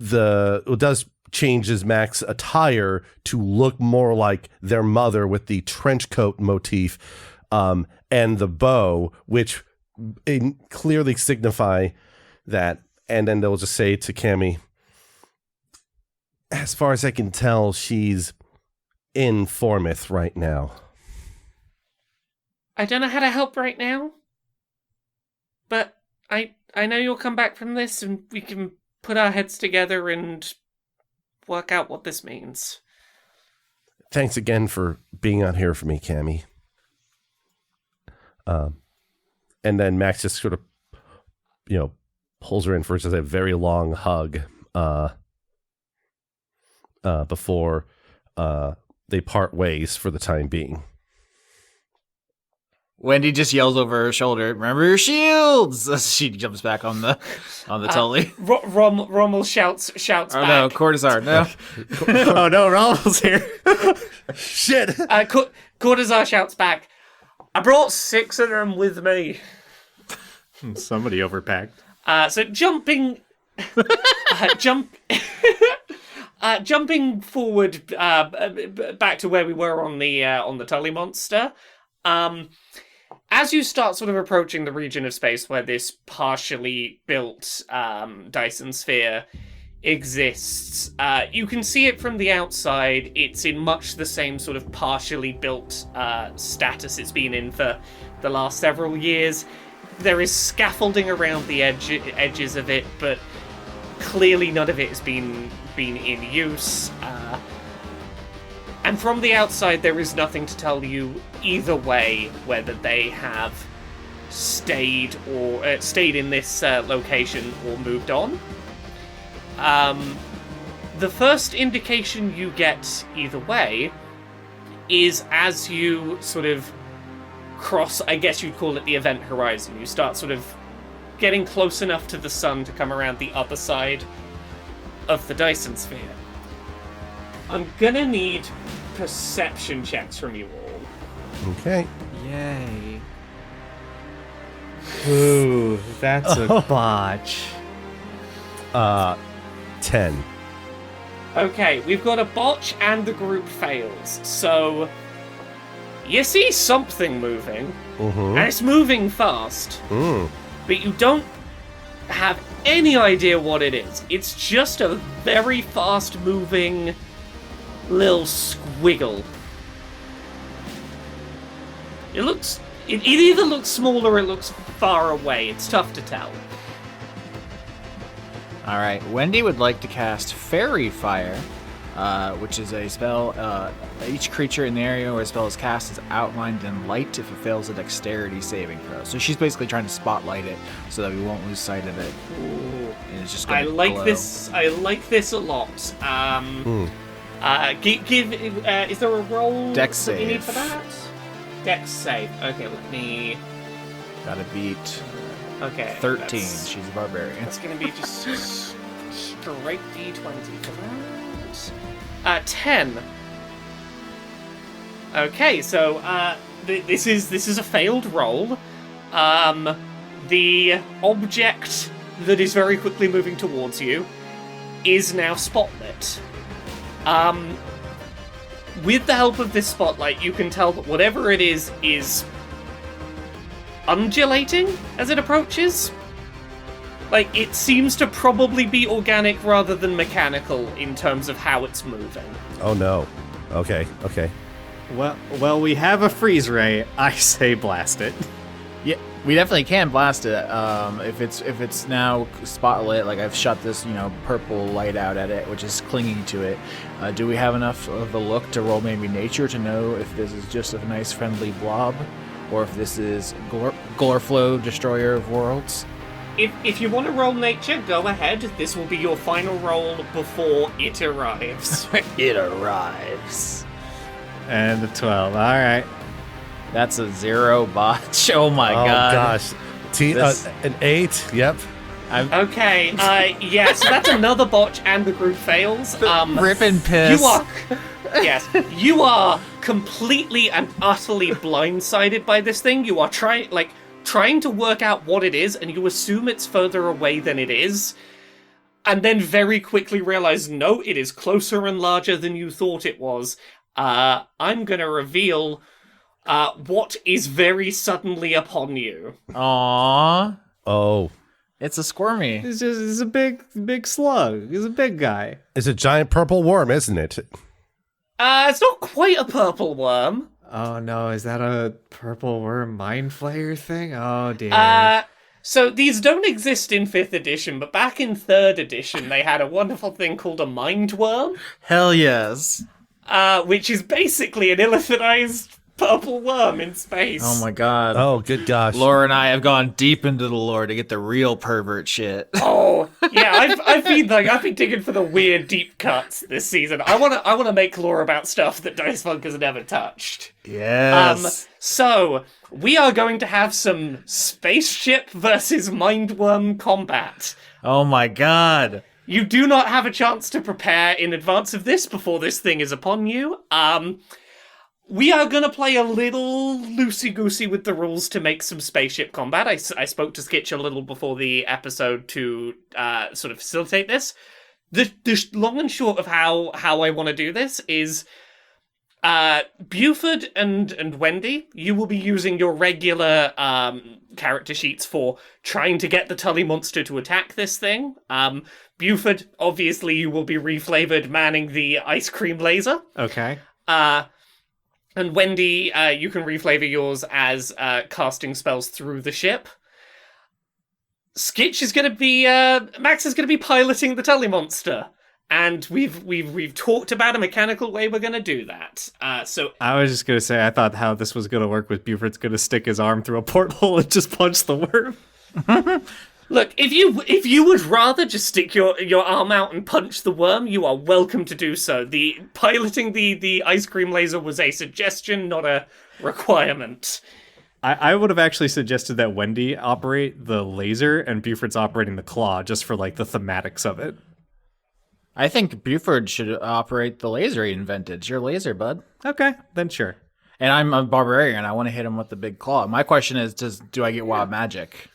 it does changes Max's attire to look more like their mother with the trench coat motif and the bow, which clearly signify that. And then they'll just say to Cammy, as far as I can tell, she's in Formith right now. I don't know how to help right now, but I know you'll come back from this and we can put our heads together and work out what this means. Thanks again for being out here for me, Cammy. And then Max just sort of, pulls her in for just a very long hug before they part ways for the time being. Wendy just yells over her shoulder, "Remember your shields!" As she jumps back on the Tully. Rommel shouts back. Oh no, Cortazar, no. Oh no, Rommel's here. Shit! Cortazar shouts back, "I brought 6 of them with me." Somebody overpacked. So jumping forward back to where we were on the Tully monster. As you start sort of approaching the region of space where this partially built Dyson sphere exists, you can see it from the outside. It's in much the same sort of partially built status it's been in for the last several years. There is scaffolding around the edges of it, but clearly none of it has been in use. And from the outside, there is nothing to tell you either way whether they have stayed in this location or moved on. The first indication you get either way is as you sort of cross, I guess you'd call it the event horizon. You start sort of getting close enough to the sun to come around the other side of the Dyson sphere. I'm gonna need perception checks from you all. Okay. Yay. Ooh, that's a botch. 10. Okay, we've got a botch and the group fails. So, you see something moving, and it's moving fast, but you don't have any idea what it is. It's just a very fast-moving little squiggle. It either looks small or it looks far away. It's tough to tell. All right, Wendy would like to cast Fairy Fire, which is a spell. Each creature in the area where a spell is cast is outlined in light if it fails a dexterity saving throw. So she's basically trying to spotlight it so that we won't lose sight of it. Ooh. And it's just I gonna like glow. this. I like this a lot. Is there a roll Dex that you need save. for that? Dex save. Okay, let me. Gotta beat Okay. 13. That's, She's a barbarian. that's gonna be just straight D20 for that. 10. Okay, so this is a failed roll. The object that is very quickly moving towards you is now spotlit. With the help of this spotlight, you can tell that whatever it is undulating as it approaches. Like, it seems to probably be organic rather than mechanical in terms of how it's moving. Oh no. Okay. Well, we have a freeze ray. I say blast it. Yeah, we definitely can blast it. If it's now spotlit, like I've shot this, purple light out at it, which is clinging to it. Do we have enough of a look to roll maybe nature to know if this is just a nice friendly blob, or if this is Glorflow, Destroyer of Worlds? If you want to roll nature, go ahead. This will be your final roll before it arrives. It arrives. And a 12. All right. That's a 0 botch. Oh my Oh god. gosh. An 8. Yep. Okay, yeah, so that's another botch and the group fails. Rip and piss. You are completely and utterly blindsided by this thing. You are trying to work out what it is, and you assume it's further away than it is, and then very quickly realize, no, it is closer and larger than you thought it was. I'm gonna reveal what is very suddenly upon you. Aww. Oh. It's a squirmy. It's a big slug. He's a big guy. It's a giant purple worm, isn't it? It's not quite a purple worm. Oh no, is that a purple worm mind flayer thing? Oh dear. So these don't exist in 5th edition, but back in 3rd edition, they had a wonderful thing called a mind worm, Hell yes. which is basically an illithidized purple worm in space. Oh my god. Oh, good gosh. Laura and I have gone deep into the lore to get the real pervert shit. Oh, yeah, I've been digging for the weird deep cuts this season. I wanna make lore about stuff that Dice Funk has never touched. Yes. So we are going to have some spaceship versus mindworm combat. Oh my god. You do not have a chance to prepare in advance of this before this thing is upon you. We are going to play a little loosey-goosey with the rules to make some spaceship combat. I spoke to Skitch a little before the episode to sort of facilitate this. The long and short of how I want to do this is Beaufort and Wendy, you will be using your regular character sheets for trying to get the Tully monster to attack this thing. Beaufort, obviously, you will be reflavored manning the ice cream laser. Okay. And Wendy, you can reflavor yours as casting spells through the ship. Skitch is going to be Max is going to be piloting the Tully monster, and we've talked about a mechanical way we're going to do that. So I was just gonna say I thought how this was gonna work with Beaufort's gonna stick his arm through a porthole and just punch the worm. look, if you would rather just stick your arm out and punch the worm, you are welcome to do so. The piloting the ice cream laser was a suggestion, not a requirement. I would have actually suggested that Wendy operate the laser and Beaufort's operating the claw just for like the thematics of it. I think Buford should operate the laser he invented. It's your laser, bud. Okay, then sure. And I'm a barbarian. I want to hit him with the big claw. My question is, do I get wild magic?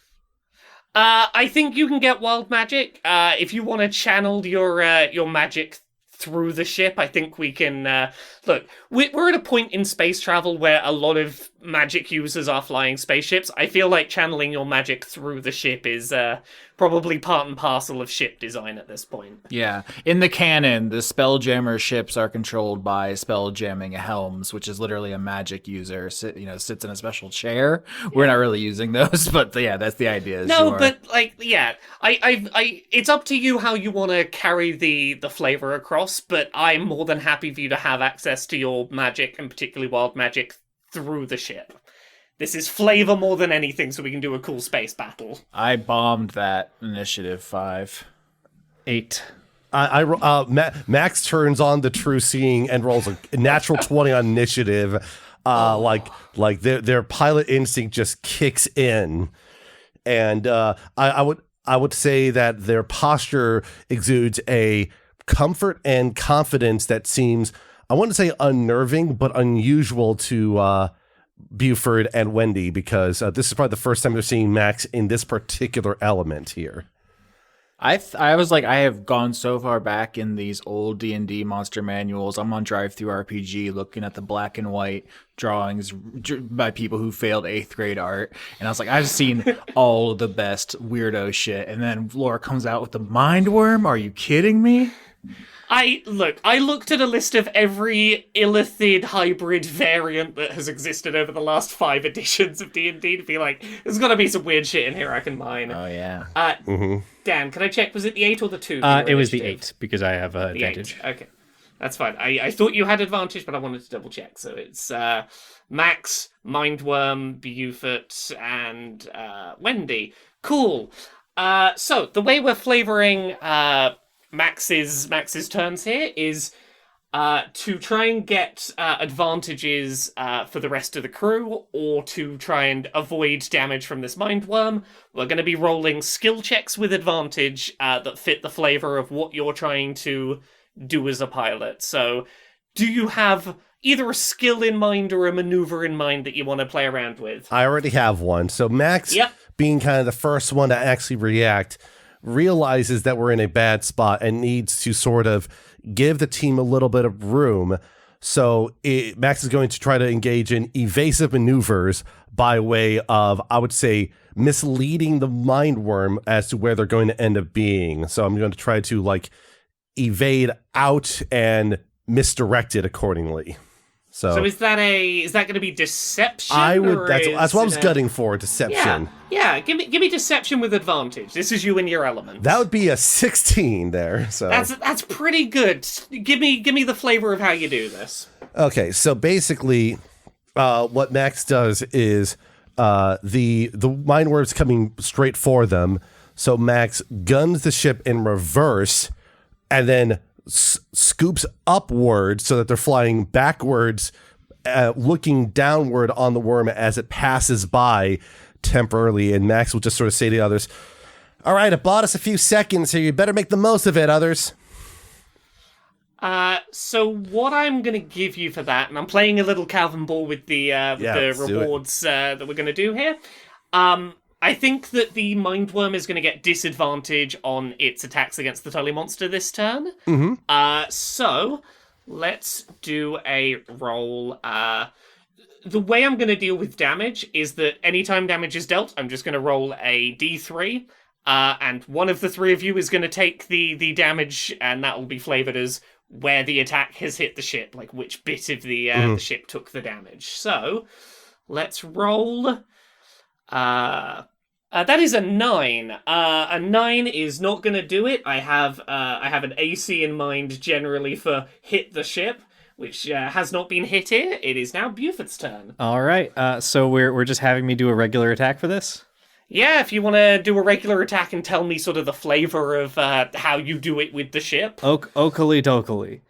I think you can get wild magic if you want to channel your magic through the ship. I think we can look. We're at a point in space travel where a lot of magic users are flying spaceships. I feel like channeling your magic through the ship is probably part and parcel of ship design at this point. Yeah. In the canon, the Spelljammer ships are controlled by Spelljamming Helms, which is literally a magic user sits in a special chair. We're not really using those, but yeah, that's the idea. No, but like, yeah, I it's up to you how you want to carry the flavor across, but I'm more than happy for you to have access to your magic, and particularly wild magic, through the ship. This is flavor more than anything, so we can do a cool space battle. I bombed that initiative 5. 8. Max turns on the true seeing and rolls a natural 20 on initiative. Like their pilot instinct just kicks in, and I would say that their posture exudes a comfort and confidence that seems, I wouldn't say unnerving, but unusual to Beaufort and Wendy, because this is probably the first time they're seeing Max in this particular element here. I was like, I have gone so far back in these old D&D monster manuals. I'm on Drive-Thru RPG looking at the black and white drawings by people who failed 8th grade art. And I was like, I've seen all of the best weirdo shit. And then Laura comes out with the mind worm. Are you kidding me? I looked at a list of every illithid hybrid variant that has existed over the last 5 editions of D&D to be like, there's got to be some weird shit in here I can mine. Oh, yeah. Dan, can I check, was it the 8 or the 2? It was the 8, because I have advantage. 8. Okay, that's fine. I thought you had advantage, but I wanted to double check. So it's Max, Mindworm, Beaufort, and Wendy. Cool. So the way we're flavoring Max's turns here is to try and get advantages for the rest of the crew, or to try and avoid damage from this mindworm. We're going to be rolling skill checks with advantage that fit the flavor of what you're trying to do as a pilot. So, do you have either a skill in mind or a maneuver in mind that you want to play around with? I already have one. So Max, being kind of the first one to actually react, realizes that we're in a bad spot and needs to sort of give the team a little bit of room. So Max is going to try to engage in evasive maneuvers by way of, I would say, misleading the mindworm as to where they're going to end up being. So I'm going to try to like evade out and misdirect it accordingly. So is that going to be deception? I would. That's what I was gutting for. Deception. Yeah. Give me deception with advantage. This is you in your element. That would be a 16 there. So that's pretty good. Give me the flavor of how you do this. Okay, so basically, what Max does is the mindworm's coming straight for them. So Max guns the ship in reverse, and then scoops upward so that they're flying backwards, looking downward on the worm as it passes by temporarily. And Max will just sort of say to the others, all right, it bought us a few seconds here. You better make the most of it, others. So what I'm going to give you for that, and I'm playing a little Calvin Ball with the rewards that we're going to do here. I think that the mindworm is going to get disadvantage on its attacks against the Tully monster this turn. Mm-hmm. So let's do a roll. The way I'm going to deal with damage is that anytime damage is dealt, I'm just going to roll a d3. And one of the three of you is going to take the damage, and that will be flavored as where the attack has hit the ship, like which bit of the ship took the damage. So let's roll. That is a 9. A 9 is not going to do it. I have an AC in mind generally for hit the ship, which has not been hit here. It is now Beaufort's turn. All right. So we're just having me do a regular attack for this? Yeah, if you want to do a regular attack and tell me sort of the flavor of how you do it with the ship. Oakley dokely.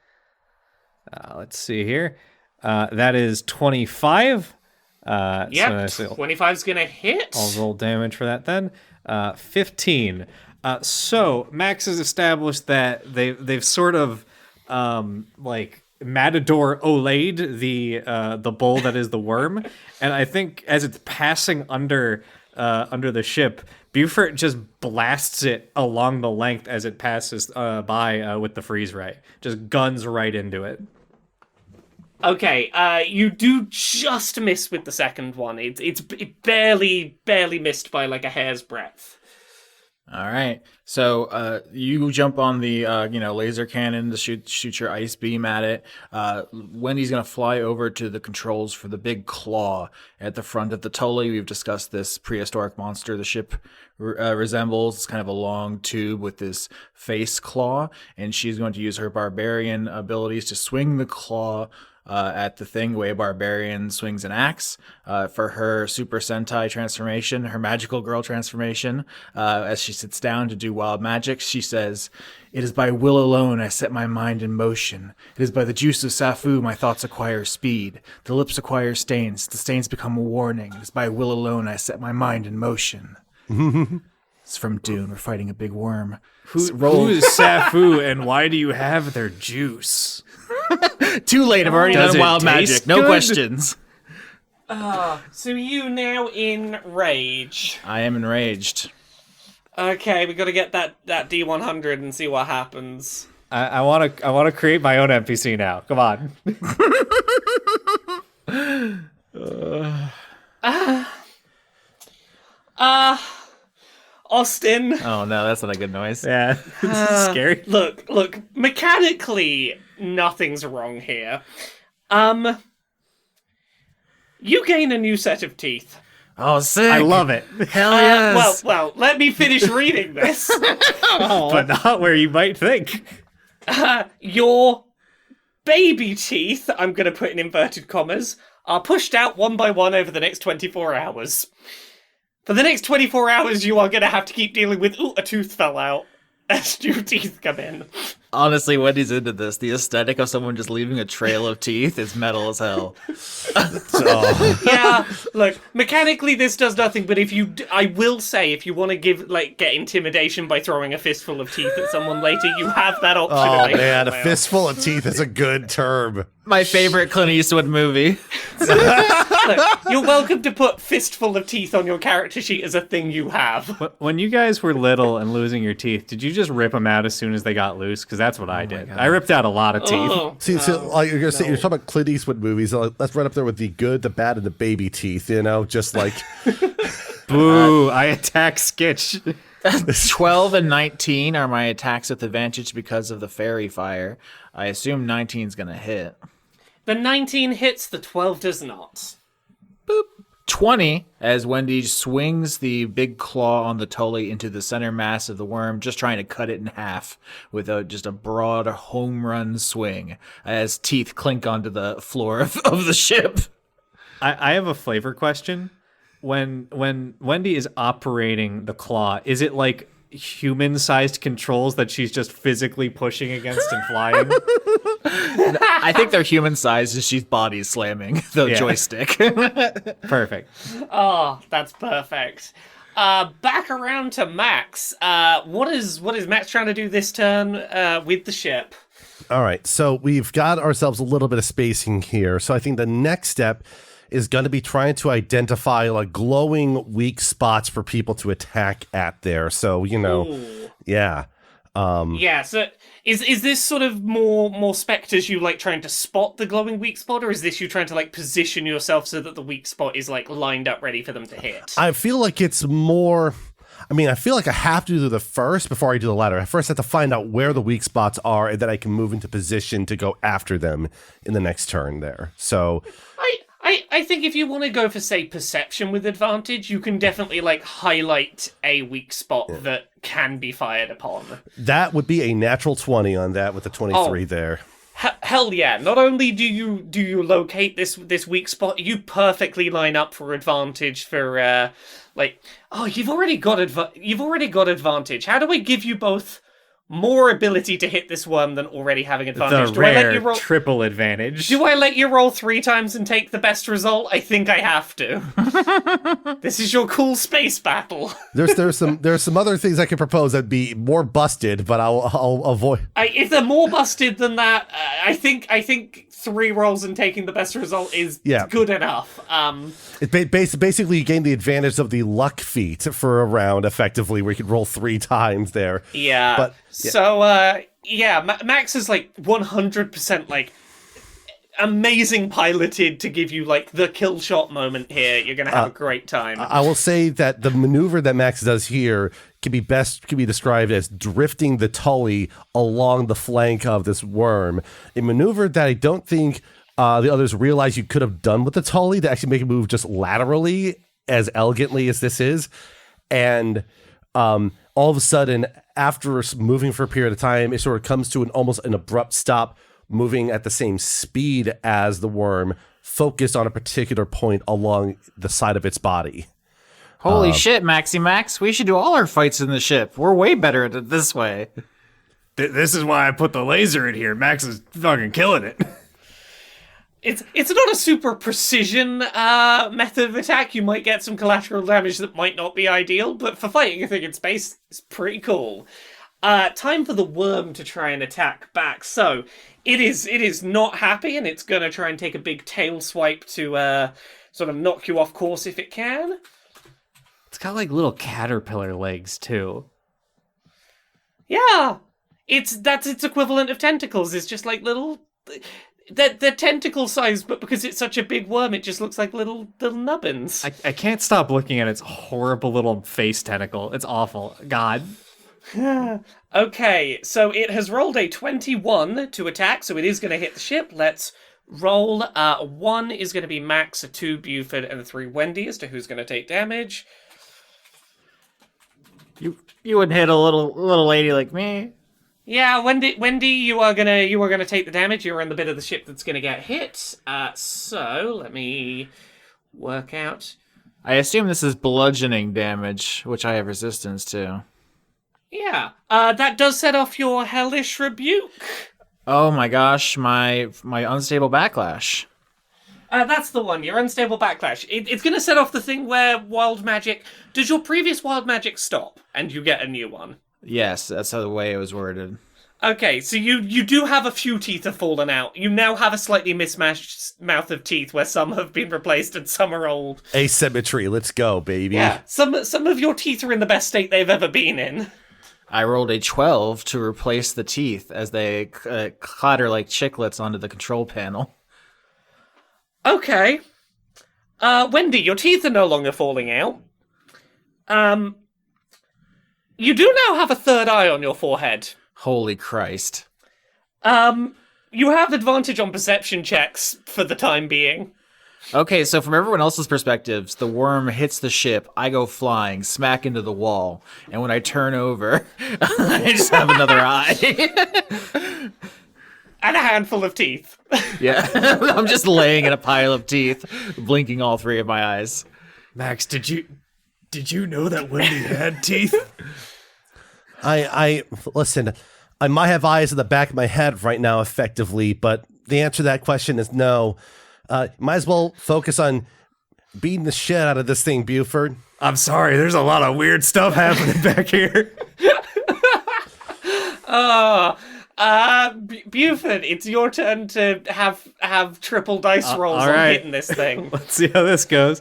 Let's see here. That is 25. Yep, 25's gonna hit. I'll roll damage for that then. 15. So Max has established that they've sort of like Matador Olayed the bull that is the worm, and I think as it's passing under the ship, Beaufort just blasts it along the length as it passes by with the freeze ray. Just guns right into it. Okay, you do just miss with the second one. It barely missed by like a hair's breadth. All right. So you jump on the laser cannon to shoot your ice beam at it. Wendy's gonna fly over to the controls for the big claw at the front of the Tully. We've discussed this prehistoric monster the ship resembles. It's kind of a long tube with this face claw, and she's going to use her barbarian abilities to swing the claw at the thing, the way a barbarian swings an axe, for her Super Sentai transformation, her magical girl transformation. As she sits down to do wild magic, she says, "It is by will alone I set my mind in motion. It is by the juice of Safu my thoughts acquire speed. The lips acquire stains. The stains become a warning. It is by will alone I set my mind in motion." It's from Dune. We're fighting a big worm. Who is Safu and why do you have their juice? Too late. I've already Does done it wild magic. taste No good? questions. So you now in rage. I am enraged. Okay, we got to get that D100 and see what happens. I want to create my own NPC now. Come on. Austin. Oh no, that's not a good noise. Yeah, it's scary. Look, mechanically, nothing's wrong here. You gain a new set of teeth. Oh, sick! I love it, Hell yes! Well, let me finish reading this. but not where you might think. Your baby teeth, I'm going to put in inverted commas, are pushed out one by one over the next 24 hours. For the next 24 hours, you are going to have to keep dealing with, a tooth fell out, as new teeth come in. Honestly, Wendy's into this. The aesthetic of someone just leaving a trail of teeth is metal as hell. Yeah, look, mechanically this does nothing, but I will say, if you want to get intimidation by throwing a fistful of teeth at someone later, you have that option. Oh man, a fistful of teeth is a good term. My favorite Clint Eastwood movie. Look, you're welcome to put fistful of teeth on your character sheet as a thing you have. When you guys were little and losing your teeth, did you just rip them out as soon as they got loose? Because that's what I did. I ripped out a lot of teeth. Oh, See, like you're talking about Clint Eastwood movies. That's right up there with the good, the bad, and the baby teeth. Just like Boo! I attack Skitch. 12 and 19 are my attacks with advantage because of the fairy fire. I assume 19's gonna hit. The 19 hits, the 12 does not. 20 as Wendy swings the big claw on the Tully into the center mass of the worm, just trying to cut it in half with just a broad home run swing as teeth clink onto the floor of the ship. I have a flavor question. When Wendy is operating the claw, is it like human-sized controls that she's just physically pushing against and flying? I think they're human-sized as she's body slamming the joystick. Perfect. Oh, that's perfect. Back around to Max. What is Max trying to do this turn with the ship? all right, so we've got ourselves a little bit of spacing here. So I think the next step is going to be trying to identify like glowing weak spots for people to attack at there. So, Ooh. yeah. Yeah, so is this sort of more specters you like trying to spot the glowing weak spot, or is this you trying to like position yourself so that the weak spot is like lined up ready for them to hit? I feel like it's more... I feel like I have to do the first before I do the latter. I first have to find out where the weak spots are, and then I can move into position to go after them in the next turn there. So... I think if you want to go for, say, perception with advantage, you can definitely, like, highlight a weak spot that can be fired upon. That would be a natural 20 on that with the 23 there. Hell yeah. Not only do you locate this weak spot, you perfectly line up for advantage for, you've already got advantage. How do I give you both more ability to hit this worm than already having advantage. The Do I let you rare roll? triple advantage. Do I let you roll 3 times and take the best result? I think I have to. This is your cool space battle. There's some other things I could propose that'd be more busted, but I'll avoid. If they're more busted than that, I think 3 rolls and taking the best result is good enough. It basically you gain the advantage of the luck feat for a round, effectively, where you can roll 3 times there. Yeah. But so Max is like 100% like amazing piloted to give you like the kill shot moment here. You're gonna have a great time. I will say that the maneuver that Max does here can be described as drifting the Tully along the flank of this worm. A maneuver that I don't think the others realize you could have done with the Tully to actually make it move just laterally as elegantly as this is. And all of a sudden, after moving for a period of time, it sort of comes to almost an abrupt stop, moving at the same speed as the worm, focused on a particular point along the side of its body. Holy shit, Maxi Max. We should do all our fights in the ship. We're way better at it this way. This is why I put the laser in here. Max is fucking killing it. It's not a super precision method of attack. You might get some collateral damage that might not be ideal, but for fighting a thing in space, it's pretty cool. Time for the worm to try and attack back. So it is not happy, and it's gonna try and take a big tail swipe to sort of knock you off course if it can. It's got like little caterpillar legs too. Yeah, that's its equivalent of tentacles. It's just like little. They're tentacle sized, but because it's such a big worm, it just looks like little nubbins. I can't stop looking at its horrible little face tentacle. It's awful. God. Okay, so it has rolled a 21 to attack, so it is going to hit the ship. Let's roll. 1 is going to be Max, a 2 Beaufort, and a 3 Wendy as to who's going to take damage. You wouldn't hit a little lady like me. Yeah, Wendy, you are gonna take the damage. You're on the bit of the ship that's gonna get hit. So let me work out. I assume this is bludgeoning damage, which I have resistance to. Yeah, that does set off your hellish rebuke. Oh my gosh, my unstable backlash. That's the one. Your unstable backlash. It's gonna set off the thing where wild magic. Does your previous wild magic stop and you get a new one? Yes, that's the way it was worded. Okay, so you do have a few teeth have fallen out. You now have a slightly mismatched mouth of teeth where some have been replaced and some are old. Asymmetry, let's go, baby. Yeah, some of your teeth are in the best state they've ever been in. I rolled a 12 to replace the teeth as they clatter like chiclets onto the control panel. Okay. Wendy, your teeth are no longer falling out. You do now have a third eye on your forehead. Holy Christ. You have advantage on perception checks for the time being. Okay, so from everyone else's perspectives, the worm hits the ship, I go flying, smack into the wall, and when I turn over, I just have another eye. And a handful of teeth. Yeah, I'm just laying in a pile of teeth, blinking all 3 of my eyes. Max, did you know that Wendy had teeth? I listen, I might have eyes in the back of my head right now effectively, but the answer to that question is no. Might as well focus on beating the shit out of this thing, Beaufort. I'm sorry, there's a lot of weird stuff happening back here. Beaufort, it's your turn to have triple dice rolls on right. hitting this thing. Let's see how this goes.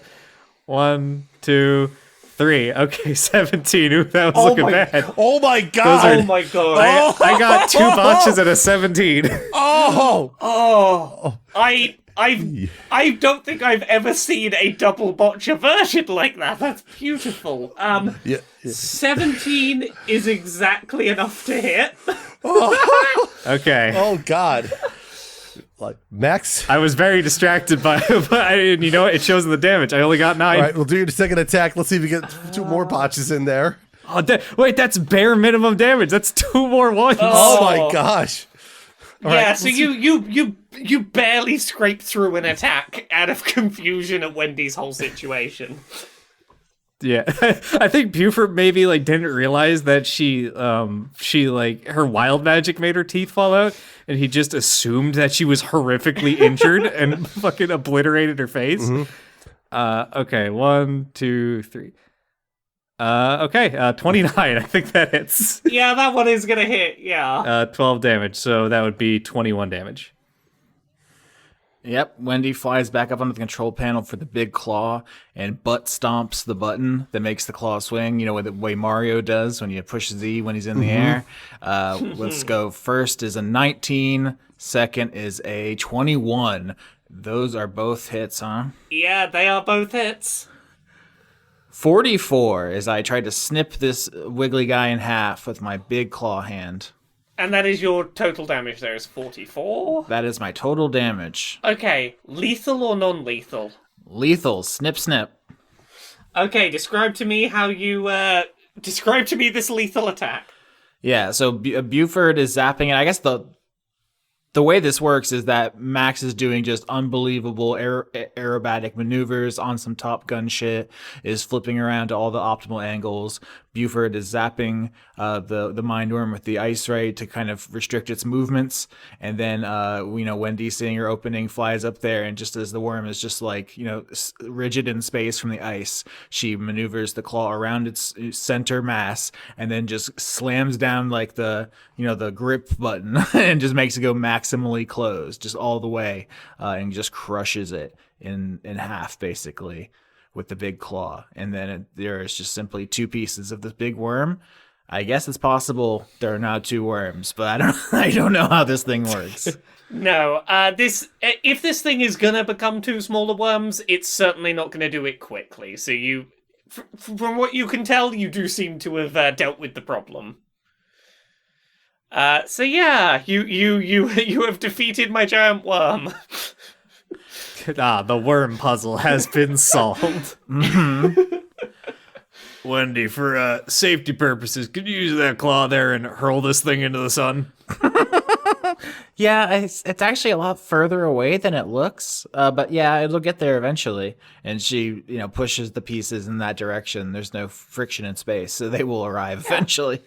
1, 2, 3. Okay, 17. Ooh, that was looking bad. Oh my god! Oh my god! I got 2 botches and a 17. I don't think I've ever seen a double botch version like that. That's beautiful. 17 is exactly enough to hit. Okay. Oh god. Like Max, I was very distracted by and you know what? It shows in the damage. I only got 9. all right, we'll do your second attack. Let's see if we get 2 more botches in there. Oh, wait, that's bare minimum damage. That's 2 more ones. Oh my gosh. Yeah, so you barely scrape through an attack out of confusion at Wendy's whole situation. Yeah, I think Beaufort maybe like didn't realize that she like her wild magic made her teeth fall out, and he just assumed that she was horrifically injured and fucking obliterated her face. Okay, 1, 2, 3. Okay, 29. I think that hits. Yeah, that one is gonna hit. Yeah. 12 damage, so that would be 21 damage. Yep, Wendy flies back up onto the control panel for the big claw and butt stomps the button that makes the claw swing, you know, the way Mario does when you push Z when he's in the air. Let's go. First is a 19, second is a 21. Those are both hits, huh? Yeah, they are both hits. 44 as I tried to snip this wiggly guy in half with my big claw hand. And that is your total damage there is 44? That is my total damage. Okay, lethal or non-lethal? Lethal, snip, snip. Okay, describe to me how you, describe to me this lethal attack. Yeah, so Beaufort is zapping it. I guess the way this works is that Max is doing just unbelievable aerobatic maneuvers on some Top Gun shit, is flipping around to all the optimal angles. Beaufort is zapping the mind worm with the ice ray to kind of restrict its movements. And then, Wendy, seeing her opening, flies up there. And just as the worm is just like, rigid in space from the ice, she maneuvers the claw around its center mass and then just slams down like the grip button and just makes it go maximally closed just all the way and just crushes it in half, basically, with the big claw. And then there is just simply two pieces of this big worm. I guess it's possible there are now two worms, but I don't know how this thing works. No, if this thing is gonna become two smaller worms, it's certainly not gonna do it quickly. So from what you can tell, you do seem to have dealt with the problem. So yeah, you have defeated my giant worm. The worm puzzle has been solved. Wendy, for safety purposes, could you use that claw there and hurl this thing into the sun? Yeah, it's actually a lot further away than it looks. But yeah, it'll get there eventually. And she, pushes the pieces in that direction. There's no friction in space, so they will arrive eventually.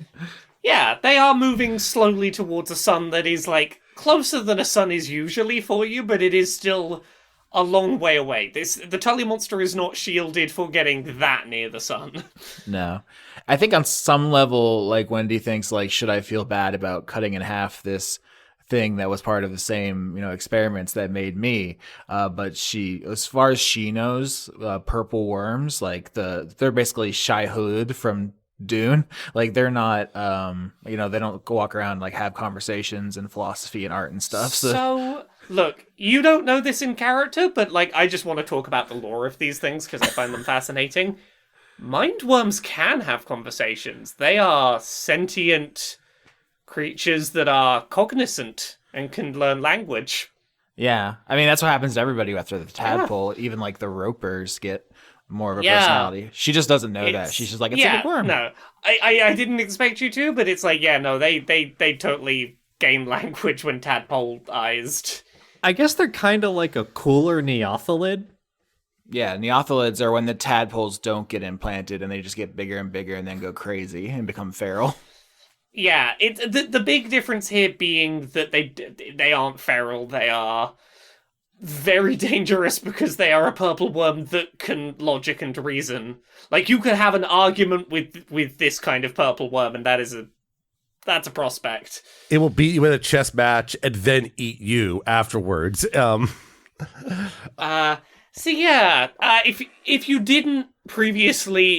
Yeah, they are moving slowly towards a sun that is, closer than a sun is usually for you, but it is still a long way away. The Tully monster is not shielded for getting that near the sun. No. I think on some level, Wendy thinks, should I feel bad about cutting in half this thing that was part of the same, experiments that made me? But she, as far as she knows, purple worms, they're basically Shai-Hulud from Dune. They're not they don't walk around have conversations and philosophy and art and stuff. So look, you don't know this in character, but I just want to talk about the lore of these things because I find them fascinating. Mindworms can have conversations. They are sentient creatures that are cognizant and can learn language. Yeah, I mean that's what happens to everybody after the tadpole. Yeah. Even the ropers get more of a personality. She just doesn't know that. She's just it's a big worm. No, I didn't expect you to, but it's they totally gain language when tadpole-ized. I guess they're kind of like a cooler neothelid. Yeah, neothelids are when the tadpoles don't get implanted and they just get bigger and bigger and then go crazy and become feral. Yeah, the big difference here being that they aren't feral, they are very dangerous because they are a purple worm that can logic and reason. You could have an argument with this kind of purple worm, and that's a prospect. It will beat you in a chess match and then eat you afterwards. So yeah, if you didn't previously,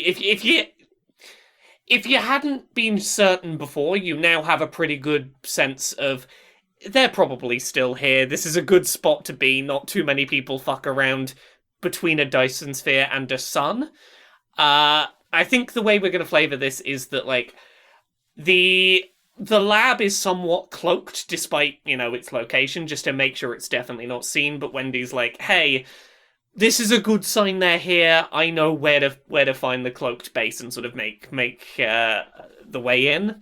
if you hadn't been certain before, you now have a pretty good sense of they're probably still here. This is a good spot to be. Not too many people fuck around between a Dyson sphere and a sun. I think the way we're going to flavor this is that the lab is somewhat cloaked despite, its location, just to make sure it's definitely not seen. But Wendy's hey, this is a good sign they're here. I know where to find the cloaked base and sort of make the way in.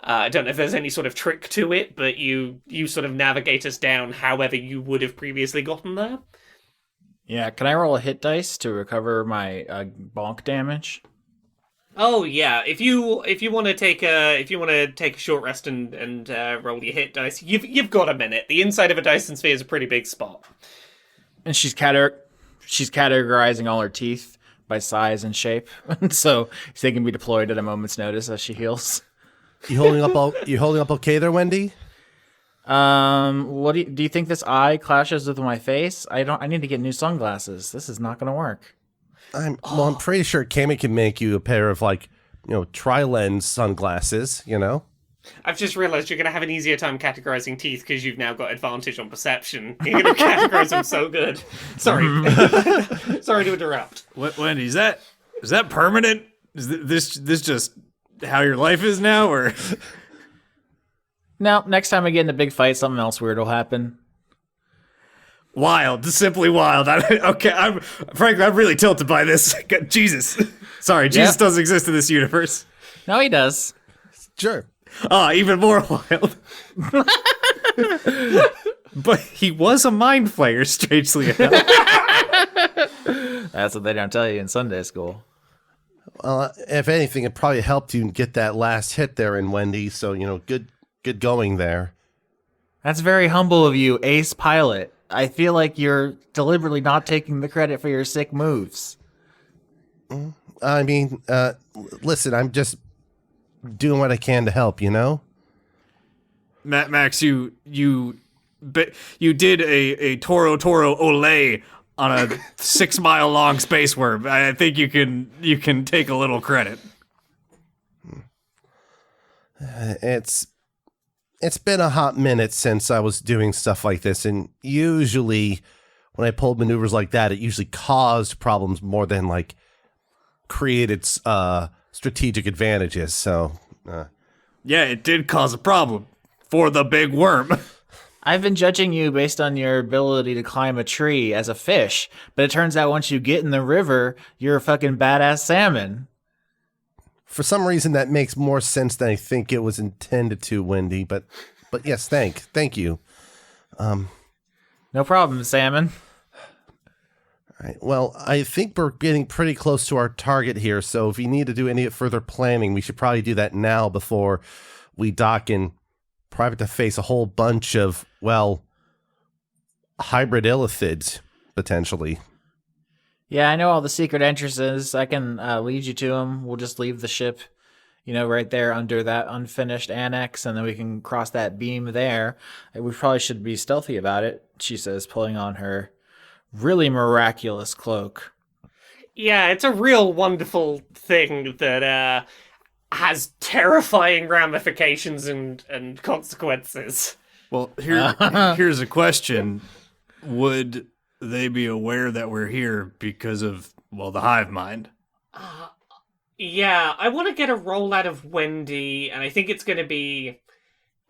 I don't know if there's any sort of trick to it, but you sort of navigate us down however you would have previously gotten there. Yeah, can I roll a hit dice to recover my bonk damage? Oh yeah, if you want to take a short rest and roll your hit dice, you've got a minute. The inside of a Dyson sphere is a pretty big spot. And she's categorizing all her teeth by size and shape, so they can be deployed at a moment's notice as she heals. You holding up okay there, Wendy? What do you think this eye clashes with my face? I need to get new sunglasses. This is not going to work. I'm pretty sure Cammy can make you a pair of tri-lens sunglasses, I've just realized you're going to have an easier time categorizing teeth because you've now got advantage on perception. You're going to categorize them so good. Sorry. Sorry to interrupt. Wendy, is that permanent? Is this just how your life is now, or? No, next time I get in a big fight, something else weird will happen. Wild, simply wild. Frankly, I'm really tilted by this. Jesus. Sorry, Jesus doesn't exist in this universe. No, he does. Sure. Even more wild. But he was a mind flayer, strangely enough. That's what they don't tell you in Sunday school. Well, if anything, it probably helped you get that last hit there in Wendy, so, good going there. That's very humble of you, ace pilot. I feel like you're deliberately not taking the credit for your sick moves. I mean, listen, I'm just doing what I can to help, Max, you did a Toro Olay on a 6 mile long space worm. I think you can take a little credit. It's been a hot minute since I was doing stuff like this, and usually when I pulled maneuvers like that, it usually caused problems more than created strategic advantages. So, yeah, it did cause a problem for the big worm. I've been judging you based on your ability to climb a tree as a fish, but it turns out once you get in the river, you're a fucking badass salmon. For some reason, that makes more sense than I think it was intended to, Wendy. But yes, thank you. No problem, salmon. All right. Well, I think we're getting pretty close to our target here. So if you need to do any further planning, we should probably do that now before we dock and probably have to face a whole bunch of hybrid illithids potentially. Yeah, I know all the secret entrances. I can lead you to them. We'll just leave the ship, right there under that unfinished annex, and then we can cross that beam there. We probably should be stealthy about it, she says, pulling on her really miraculous cloak. Yeah, it's a real wonderful thing that has terrifying ramifications and consequences. Well, here's a question. Would they be aware that we're here because of, the hive mind? Yeah, I want to get a roll out of Wendy, and I think it's going to be,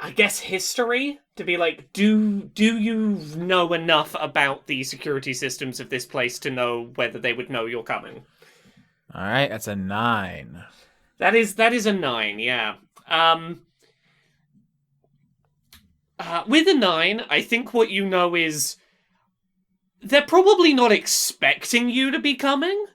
I guess, history, to be do you know enough about the security systems of this place to know whether they would know you're coming? All right, that's a 9. That is a 9, yeah. With a 9, I think what you know is they're probably not expecting you to be coming.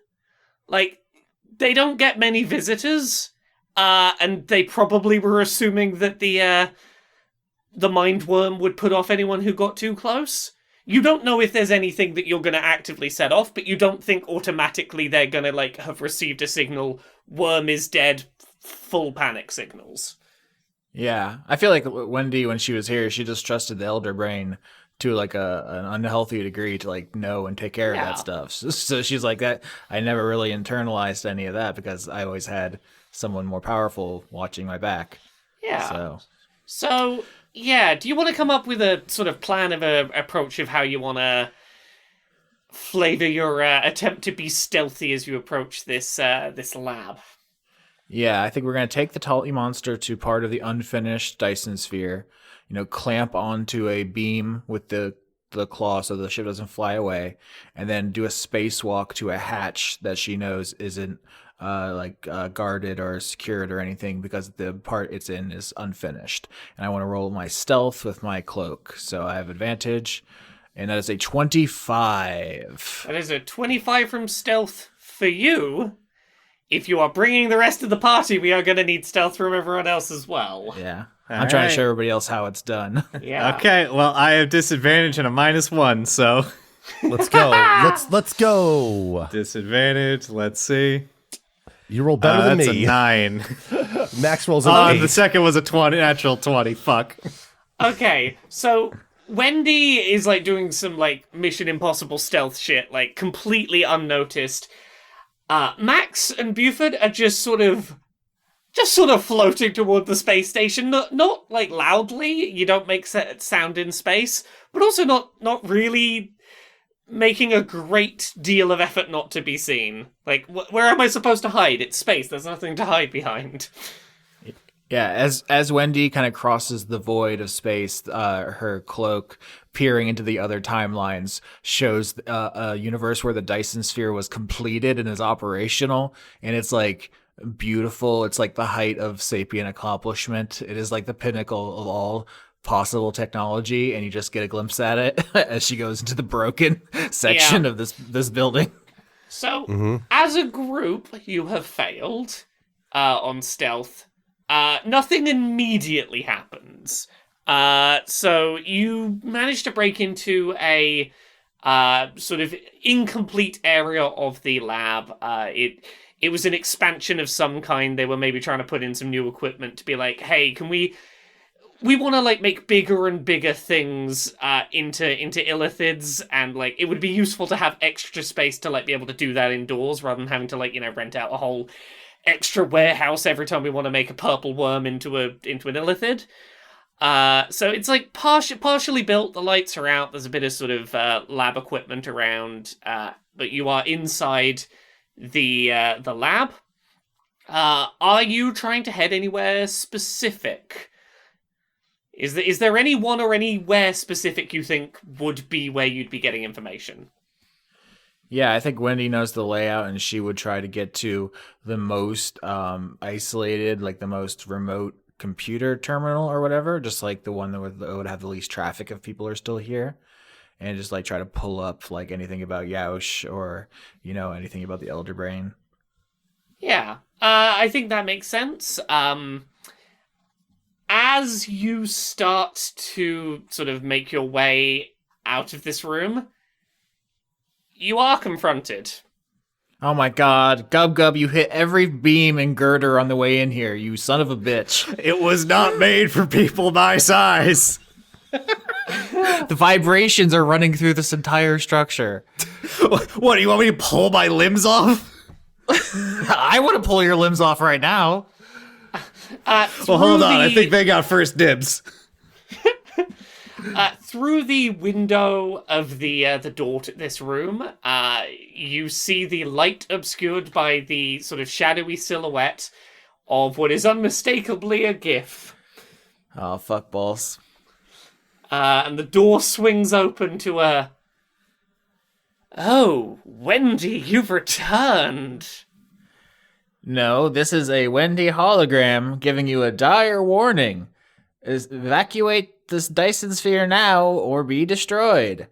They don't get many visitors, and they probably were assuming that the mind worm would put off anyone who got too close. You don't know if there's anything that you're going to actively set off, but you don't think automatically they're going to, have received a signal, worm is dead, full panic signals. Yeah, I feel like Wendy, when she was here, she just trusted the elder brain to an unhealthy degree to know and take care of that stuff. So she's like that. I never really internalized any of that because I always had someone more powerful watching my back. Yeah. So yeah, do you want to come up with a sort of plan of a approach of how you want to flavor your attempt to be stealthy as you approach this lab? Yeah, I think we're going to take the Tully monster to part of the unfinished Dyson sphere, clamp onto a beam with the claw so the ship doesn't fly away, and then do a spacewalk to a hatch that she knows isn't guarded or secured or anything because the part it's in is unfinished. And I want to roll my stealth with my cloak, so I have advantage, and that is a 25. That is a 25 from stealth for you. if you are bringing the rest of the party, we are going to need stealth from everyone else as well. Yeah. All I'm trying right. to show everybody else how it's done. Yeah. Okay, well, I have disadvantage and a -1, so Let's go. Let's go. disadvantage. Let's see. You roll better than That's me. a 9. Max rolls an 8. The second was a 20, natural 20. Fuck. Okay, so Wendy is like doing some like Mission Impossible stealth shit, like completely unnoticed. Max and Beaufort are just sort of floating toward the space station, not like loudly. You don't make sound in space, but also not really making a great deal of effort not to be seen. Like, where am I supposed to hide? It's space. There's nothing to hide behind. Yeah, as Wendy kind of crosses the void of space, her cloak peering into the other timelines shows a universe where the Dyson sphere was completed and is operational, and it's like beautiful. It's like the height of sapient accomplishment. It is like the pinnacle of all possible technology, and you just get a glimpse at it as she goes into the broken section of this building. So, as a group, you have failed on stealth. Nothing immediately happens. So you manage to break into a sort of incomplete area of the lab. It was an expansion of some kind. They were maybe trying to put in some new equipment to be like, hey, can we want to like make bigger and bigger things into illithids, and like it would be useful to have extra space to like be able to do that indoors rather than having to like, rent out a whole extra warehouse every time we want to make a purple worm into an illithid. So it's like partially built. The lights are out. There's a bit of sort of lab equipment around, but you are inside the lab. Are you trying to head anywhere specific? Is there anyone or anywhere specific you think would be where you'd be getting information? Yeah, I think Wendy knows the layout, and she would try to get to the most isolated, like the most remote computer terminal or whatever, just like the one that would have the least traffic if people are still here, and just like try to pull up like anything about Yaush or, anything about the Elder Brain. Yeah, I think that makes sense. As you start to sort of make your way out of this room, you are confronted. Oh my god, Gub, you hit every beam and girder on the way in here, you son of a bitch. It was not made for people my size. The vibrations are running through this entire structure. What, do you want me to pull my limbs off? I want to pull your limbs off right now. Well, hold on. I think they got first dibs. Through the window of the door to this room, you see the light obscured by the sort of shadowy silhouette of what is unmistakably a GIF. Oh, fuck balls. And the door swings open to a... Oh, Wendy, you've returned. No, this is a Wendy hologram giving you a dire warning. Evacuate this Dyson sphere now or be destroyed.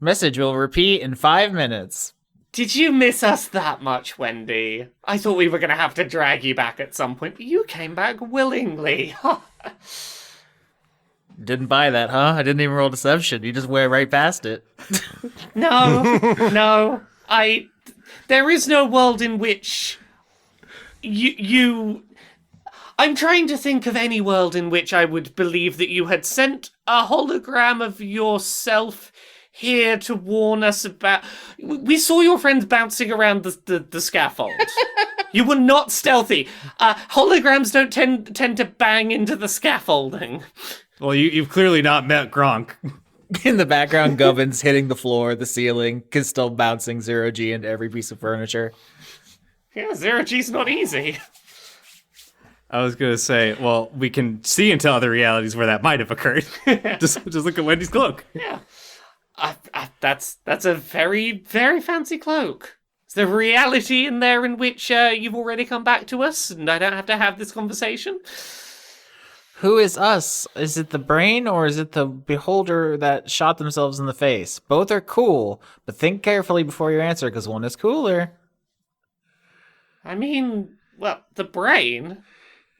Message will repeat in 5 minutes. Did you miss us that much, Wendy? I thought we were going to have to drag you back at some point, but you came back willingly. Didn't buy that, huh? I didn't even roll deception. You just went right past it. No. There is no world in which you... I'm trying to think of any world in which I would believe that you had sent a hologram of yourself here to warn us about... We saw your friends bouncing around the scaffold. You were not stealthy. Holograms don't tend to bang into the scaffolding. Well, you've clearly not met Gronk. In the background, Gubbins hitting the floor, the ceiling, still bouncing 0G into every piece of furniture. Yeah, 0G's not easy. I was going to say, well, we can see into other realities where that might have occurred. just look at Wendy's cloak. Yeah. That's a very, very fancy cloak. Is there reality in there in which you've already come back to us and I don't have to have this conversation? Who is us? Is it the brain or is it the beholder that shot themselves in the face? Both are cool, but think carefully before you answer because one is cooler. I mean, well, the brain,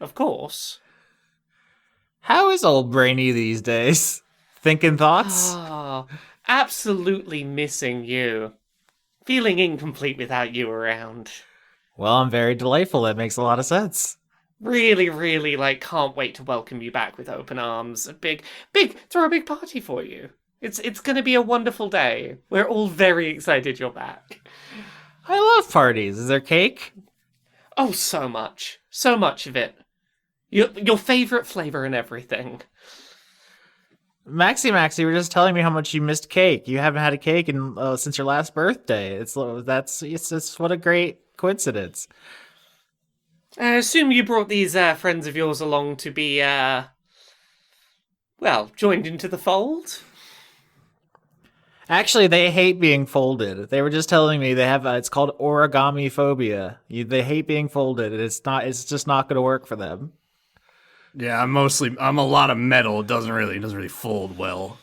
of course. How is old Brainy these days? Thinking thoughts? Oh, absolutely missing you. Feeling incomplete without you around. Well, I'm very delightful. That makes a lot of sense. Really, really, can't wait to welcome you back with open arms. Throw a big party for you. It's gonna be a wonderful day. We're all very excited you're back. I love parties. Is there cake? Oh, so much. So much of it. Your favorite flavor and everything. Maxie, you were just telling me how much you missed cake. You haven't had a cake since your last birthday. It's what a great coincidence. I assume you brought these friends of yours along to be, joined into the fold? Actually, they hate being folded. They were just telling me they have it's called origami phobia. They hate being folded, and it's just not going to work for them. Yeah, I'm a lot of metal. It doesn't really fold well.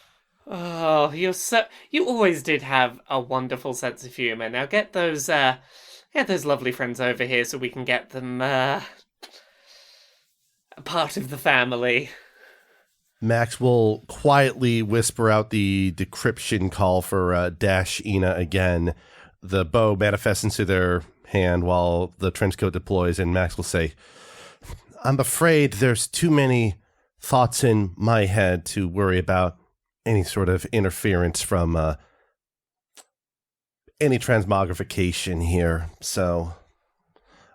Oh, you always did have a wonderful sense of humor. Now get those lovely friends over here so we can get them a part of the family. Max will quietly whisper out the decryption call for Dash Ina again. The bow manifests into their hand while the trench coat deploys, and Max will say, I'm afraid there's too many thoughts in my head to worry about any sort of interference from any transmogrification here, so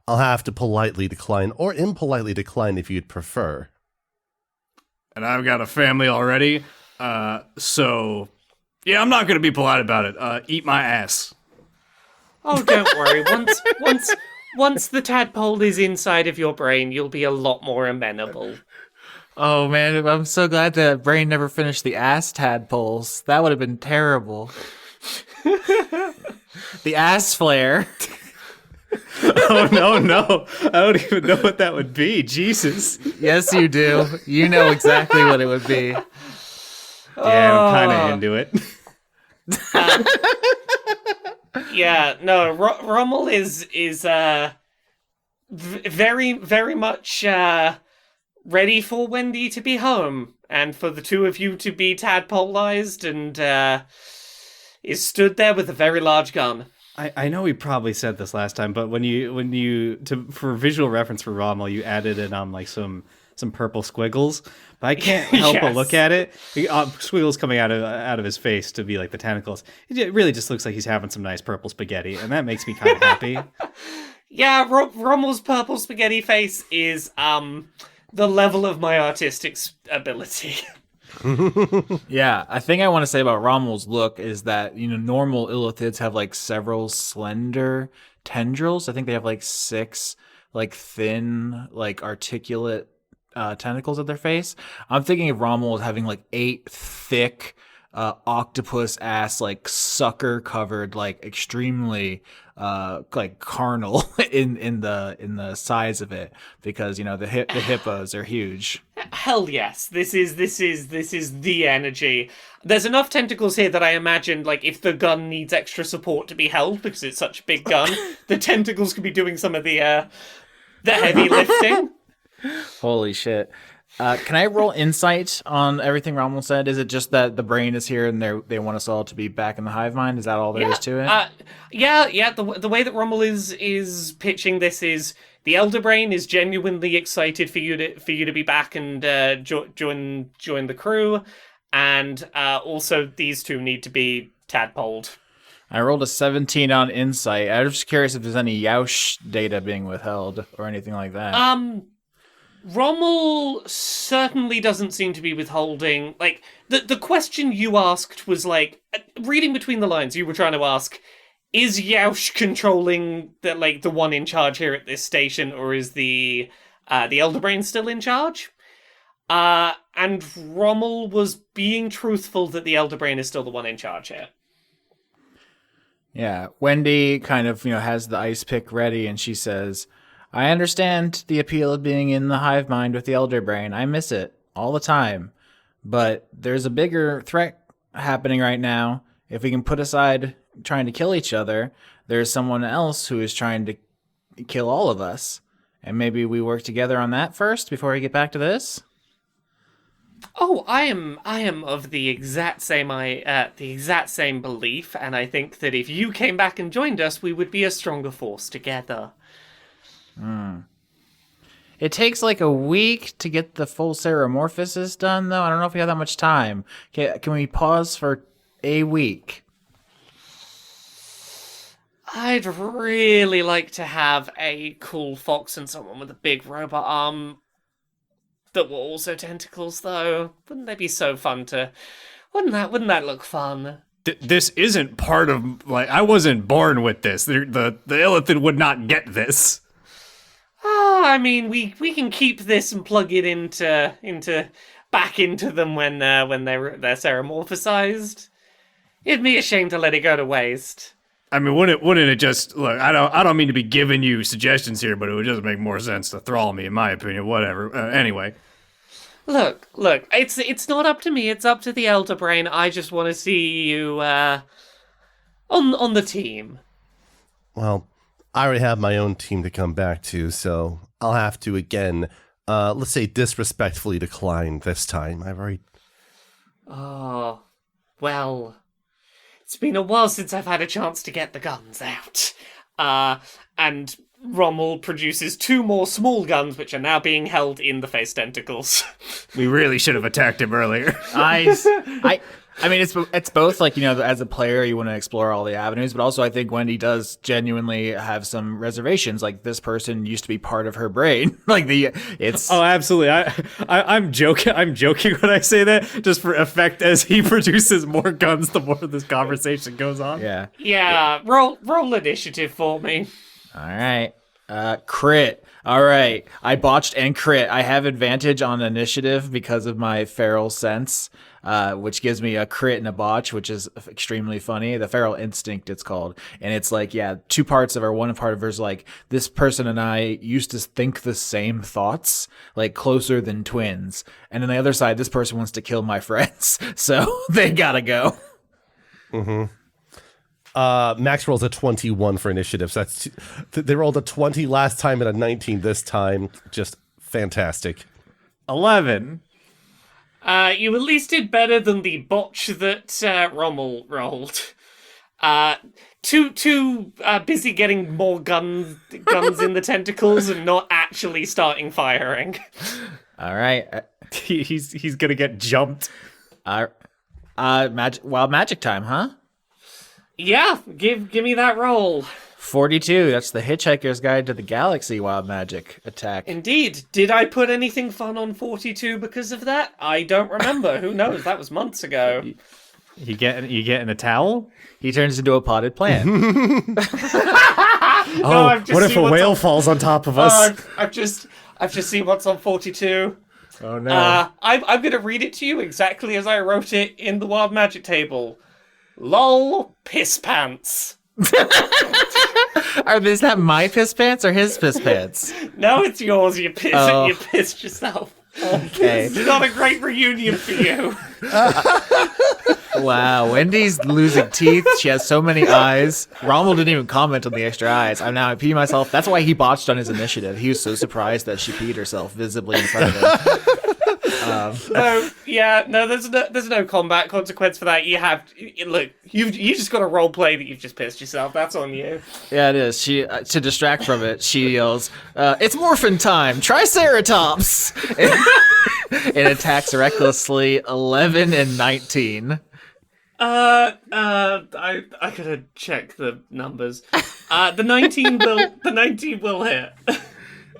I'll have to politely decline, or impolitely decline if you'd prefer. And I've got a family already, so yeah, I'm not gonna be polite about it. Eat my ass. Oh, don't worry. Once the tadpole is inside of your brain, you'll be a lot more amenable. Oh man, I'm so glad that Brain never finished the ass tadpoles. That would have been terrible. The ass flare. Oh no. I don't even know what that would be. Jesus. Yes, you do. You know exactly what it would be. Yeah, I'm kind of into it. Yeah, no, Rommel is very, very much ready for Wendy to be home and for the two of you to be tadpoleized, and is stood there with a very large gun. I know we probably said this last time, but for visual reference for Rommel, you added in some purple squiggles, but I can't help but look at it. Squiggles coming out of his face to be like the tentacles. It really just looks like he's having some nice purple spaghetti, and that makes me kind of happy. Yeah, Rommel's purple spaghetti face is the level of my artistic ability. Yeah, I think I want to say about Rommel's look is that, normal illithids have like several slender tendrils. I think they have like 6 like thin, like articulate tentacles at their face. I'm thinking of Rommel as having like 8 thick octopus ass, like sucker covered, like extremely like carnal in the size of it, because the hippos are huge. Hell yes, this is the energy. There's enough tentacles here that I imagine, like, if the gun needs extra support to be held because it's such a big gun, the tentacles could be doing some of the heavy lifting. Holy shit. Can I roll insight on everything Rommel said? Is it just that the brain is here and they want us all to be back in the hive mind? Is that all there is to it? Yeah. The way that Rommel is pitching this is the Elder Brain is genuinely excited for you to be back and join the crew, and also these two need to be tadpoled. I rolled a 17 on insight. I was just curious if there's any Yaush data being withheld or anything like that. Rommel certainly doesn't seem to be withholding. Like, the question you asked was like, reading between the lines, you were trying to ask, is Yaush controlling the one in charge here at this station, or is the Elder Brain still in charge? And Rommel was being truthful that the Elder Brain is still the one in charge here. Yeah, Wendy kind of, has the ice pick ready, and she says, I understand the appeal of being in the hive mind with the Elder Brain. I miss it all the time. But there's a bigger threat happening right now. If we can put aside trying to kill each other, there's someone else who is trying to kill all of us. And maybe we work together on that first before we get back to this. Oh, I am of the exact same belief, and I think that if you came back and joined us, we would be a stronger force together. It takes like a week to get the full Ceramorphosis done, though. I don't know if we have that much time. Can we pause for a week? I'd really like to have a cool fox and someone with a big robot arm that were also tentacles, though. Wouldn't they be so fun to... Wouldn't that look fun? This isn't part of, like, I wasn't born with this. The Illithid would not get this. I mean, we can keep this and plug it back into them when they're ceramorphosized. It'd be a shame to let it go to waste. I mean, wouldn't it just look? I don't mean to be giving you suggestions here, but it would just make more sense to thrall me, in my opinion. Whatever. Anyway, look. It's not up to me. It's up to the Elder Brain. I just want to see you on the team. Well, I already have my own team to come back to, so I'll have to again, let's say, disrespectfully decline this time. I've already. Oh, well. It's been a while since I've had a chance to get the guns out. And Rommel produces 2 more small guns, which are now being held in the face tentacles. we really should have attacked him earlier. I mean, it's both, like, you know, as a player, you want to explore all the avenues, but also I think Wendy does genuinely have some reservations. Like, this person used to be part of her brain. It's... Oh, absolutely. I'm joking. I'm joking when I say that, just for effect as he produces more guns the more this conversation goes on. Yeah. Yeah, roll initiative for me. All right. Crit. All right. I botched and crit. I have advantage on initiative because of my feral sense, which gives me a crit and a botch, which is extremely funny. The feral instinct, it's called. And it's like, yeah, 2 parts of her. One part of her is like, this person and I used to think the same thoughts, like closer than twins. And then the other side, this person wants to kill my friends. So they gotta go. Mm-hmm. Max rolls a 21 for initiative. So they rolled a 20 last time and a 19 this time. Just fantastic. 11. You at least did better than the botch that Rommel rolled. Too busy getting more guns in the tentacles and not actually starting firing. All right. He's gonna get jumped. Wild magic time, huh? Yeah, give me that roll. 42. That's the Hitchhiker's Guide to the Galaxy wild magic attack. Indeed. Did I put anything fun on 42 because of that? I don't remember. Who knows? That was months ago. You getting a towel? He turns into a potted plant. What if a whale falls on top of us? I've just seen what's on 42. Oh no. I'm gonna read it to you exactly as I wrote it in the wild magic table. LOL piss pants. Is that my piss pants or his piss pants? No, it's yours. You pissed yourself. Okay. It's not a great reunion for you. Wow, Wendy's losing teeth. She has so many eyes. Rommel didn't even comment on the extra eyes. I peeing myself. That's why he botched on his initiative. He was so surprised that she peed herself visibly in front of him. There's no combat consequence for that. You just got to role play that you've just pissed yourself. That's on you. Yeah, it is. She to distract from it, she yells, "It's morphin' time! Triceratops!" It attacks recklessly. 11 and 19. I gotta check the numbers. The 19 will hit.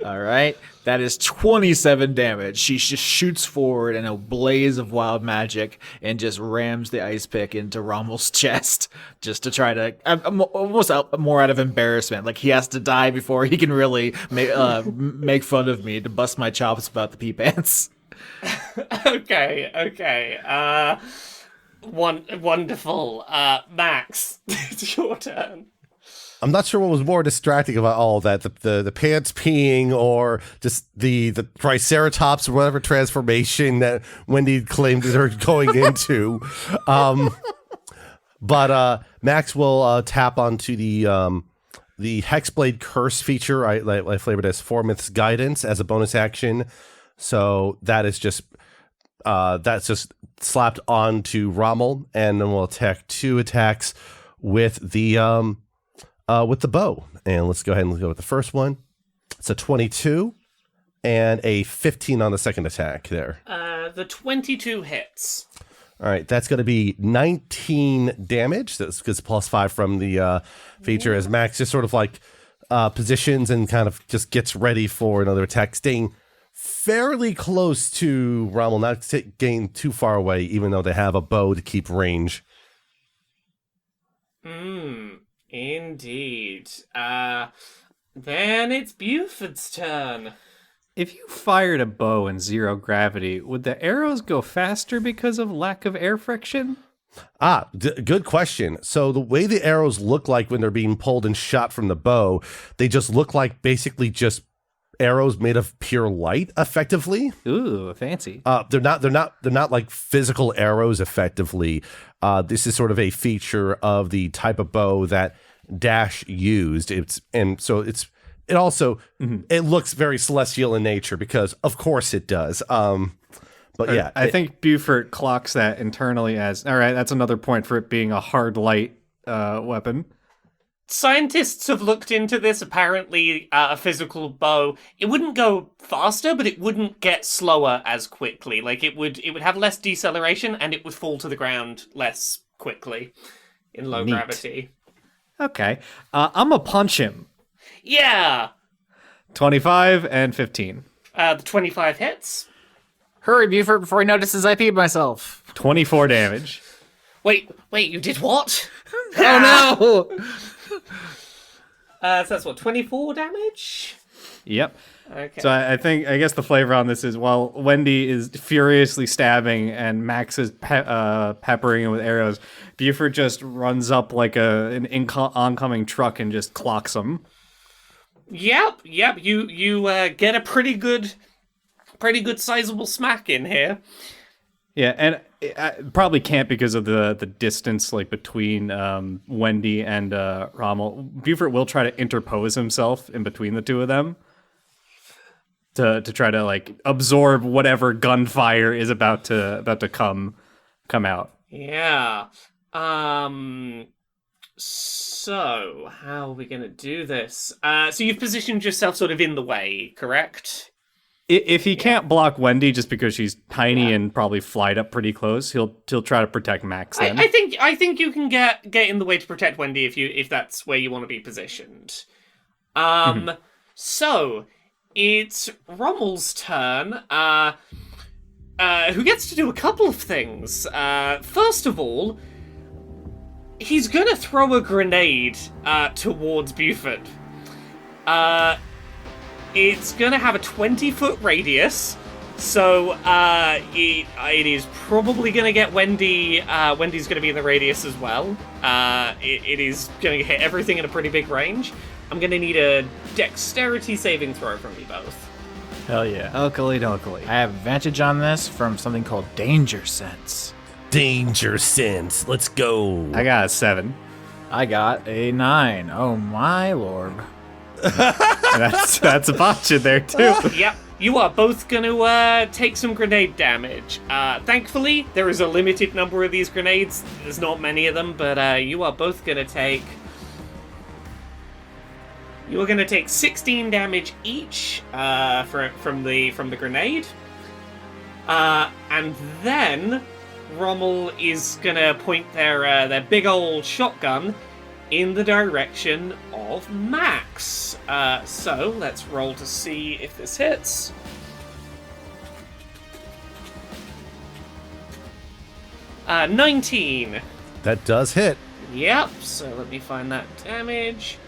All right. That is 27 damage. She just shoots forward in a blaze of wild magic and just rams the ice pick into Rommel's chest just to try to, almost more out of embarrassment. Like he has to die before he can really make fun of me to bust my chops about the pee pants. Okay. Wonderful. Max, it's your turn. I'm not sure what was more distracting about all that, the pants peeing or just the Triceratops or whatever transformation that Wendy claimed they're going into. But Max will tap onto the the Hexblade Curse feature, I flavored as 4 Myths Guidance as a bonus action. So that is just that's just slapped onto Rommel, and then we'll attack 2 attacks with the bow. And let's go ahead and go with the first one. It's a 22 and a 15 on the second attack there. The 22 hits. All right, that's going to be 19 damage. That's because +5 from the feature, as Max just sort of like positions and kind of just gets ready for another attack, staying fairly close to Rommel, not getting too far away, even though they have a bow to keep range. Indeed. Then it's Buford's turn. If you fired a bow in 0 gravity, would the arrows go faster because of lack of air friction? Good question. So the way the arrows look like when they're being pulled and shot from the bow, they just look like basically just arrows made of pure light, effectively. Ooh, fancy. They're not like physical arrows, effectively. This is sort of a feature of the type of bow that Dash used. It also it looks very celestial in nature, because of course it does. But yeah, I think Beaufort clocks that internally as, all right, that's another point for it being a hard light weapon. Scientists have looked into this. Apparently, a physical bow, it wouldn't go faster, but it wouldn't get slower as quickly. Like it would have less deceleration, and it would fall to the ground less quickly in low gravity. Okay, I'm gonna punch him. Yeah. 25 and 15. The 25 hits. Hurry, Beaufort, before he notices I peed myself. 24 damage. Wait, you did what? Oh no! So that's what, 24 damage? Yep. Okay. So I guess the flavor on this is, while Wendy is furiously stabbing and Max is peppering him with arrows, Beaufort just runs up like an oncoming truck and just clocks him. Yep. You get a pretty good sizable smack in here. Yeah, and it probably can't because of the distance like between Wendy and Rommel. Beaufort will try to interpose himself in between the two of them to try to like absorb whatever gunfire is about to come out. Yeah. So how are we gonna do this? So you've positioned yourself sort of in the way, correct? If he can't block Wendy just because she's tiny and probably flied up pretty close, he'll try to protect Max then. I think you can get in the way to protect Wendy if that's where you want to be positioned. So it's Rommel's turn. Who gets to do a couple of things. First of all, he's gonna throw a grenade towards Beaufort. It's gonna have a 20-foot radius, so it is probably gonna get Wendy. Wendy's gonna be in the radius as well. It is gonna hit everything in a pretty big range. I'm gonna need a dexterity saving throw from you both. Hell yeah. Alkali. I have advantage on this from something called Danger Sense. Danger sense. Let's go. I got a 7. I got a 9. Oh my lord. That's a botch in there too. Yep, you are both gonna take some grenade damage. Thankfully, there is a limited number of these grenades. There's not many of them, but you are both gonna take... You are gonna take 16 damage each from the grenade. And then Rommel is gonna point their big old shotgun in the direction of Max. So let's roll to see if this hits. Uh, 19. That does hit. Yep, so let me find that damage.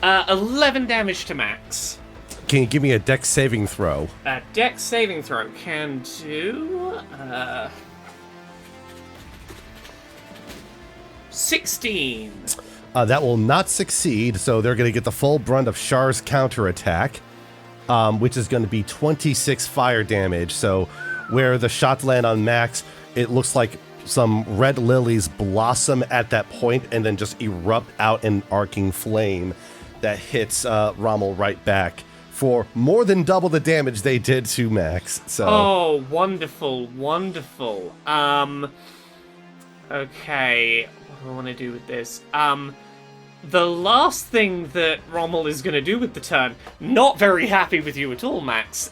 Uh, 11 damage to Max. Can you give me a dex saving throw? A dex saving throw can do... 16. That will not succeed, so they're going to get the full brunt of Char's counterattack, which is going to be 26 fire damage. So where the shots land on Max, it looks like some red lilies blossom at that point and then just erupt out in arcing flame that hits Rommel right back for more than double the damage they did to Max. So. Oh, wonderful, wonderful. Okay, what do I want to do with this? The last thing that Rommel is going to do with the turn, not very happy with you at all, Max,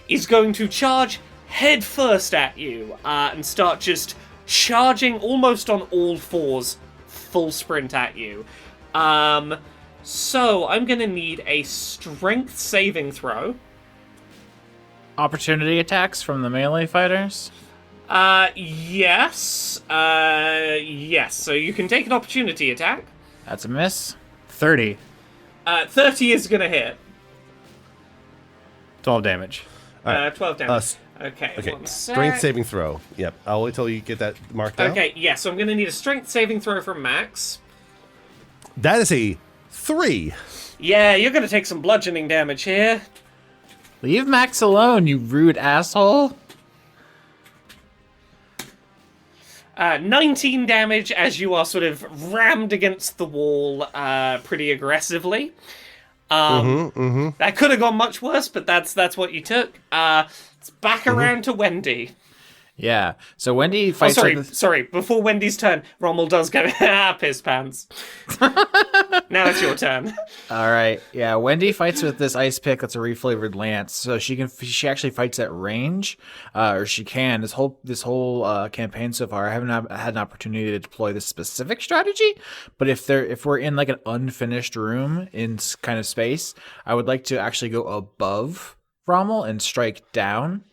is going to charge head first at you and start just charging almost on all fours, full sprint at you. So I'm going to need a strength saving throw. Opportunity attacks from the melee fighters? Yes. Yes, so you can take an opportunity attack. That's a miss. 30. 30 is going to hit. 12 damage. 12 damage. Okay, Okay, one strength sec. saving throw. Yep, I'll wait till you get that marked out. Okay, yeah, so I'm going to need a strength saving throw from Max. That is a 3. Yeah, you're going to take some bludgeoning damage here. Leave Max alone, you rude asshole. 19 damage as you are sort of rammed against the wall pretty aggressively. That could have gone much worse, but that's what you took. It's back around to Wendy. Yeah. So Wendy fights Sorry. Before Wendy's turn, Rommel does go, piss pants. Now it's your turn. All right. Yeah. Wendy fights with this ice pick that's a reflavored lance, so she actually fights at range, or she can. This whole campaign so far, I haven't had an opportunity to deploy this specific strategy. But if we're in like an unfinished room in kind of space, I would like to actually go above Rommel and strike down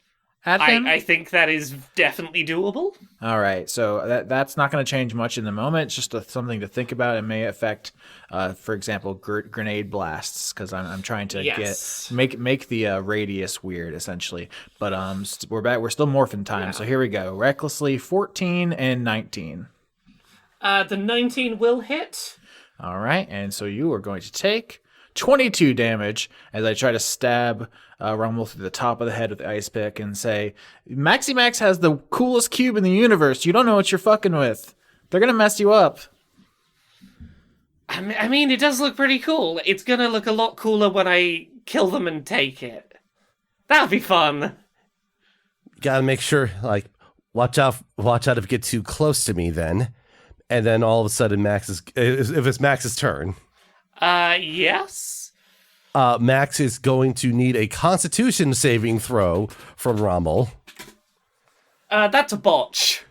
at him. I think that is definitely doable. All right, so that's not going to change much in the moment. It's just something to think about. It may affect, for example, grenade blasts, because I'm trying to make the radius weird essentially. But we're still morphin time. Yeah. So here we go. Recklessly 14 and 19. The 19 will hit. All right, and so you are going to take 22 damage as I try to stab Rommel through the top of the head with the ice pick and say, Maxi Max has the coolest cube in the universe. You don't know what you're fucking with. They're going to mess you up. I mean, it does look pretty cool. It's going to look a lot cooler when I kill them and take it. That'll be fun. Gotta make sure, like, watch out if you get too close to me then. And then all of a sudden if it's Max's turn. Yes. Max is going to need a Constitution saving throw from Rommel. That's a botch.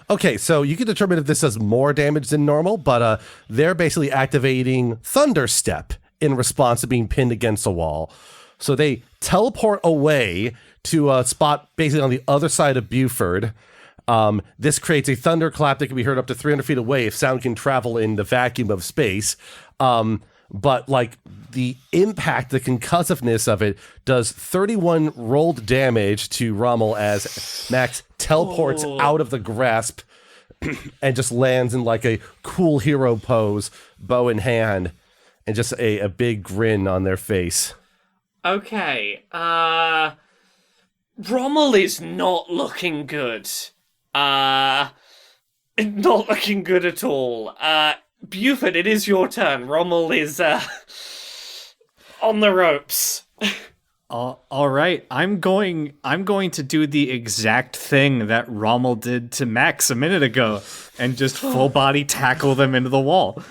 Okay, so you can determine if this does more damage than normal, but they're basically activating Thunder Step in response to being pinned against a wall. So they teleport away to a spot basically on the other side of Beaufort. This creates a thunderclap that can be heard up to 300 feet away if sound can travel in the vacuum of space. But like the impact, the concussiveness of it does 31 rolled damage to Rommel as Max teleports out of the grasp and just lands in like a cool hero pose, bow in hand, and just a big grin on their face. Okay, Rommel is not looking good. Not looking good at all. Beaufort, it is your turn. Rommel is on the ropes. All right, I'm going to do the exact thing that Rommel did to Max a minute ago, and just full body tackle them into the wall.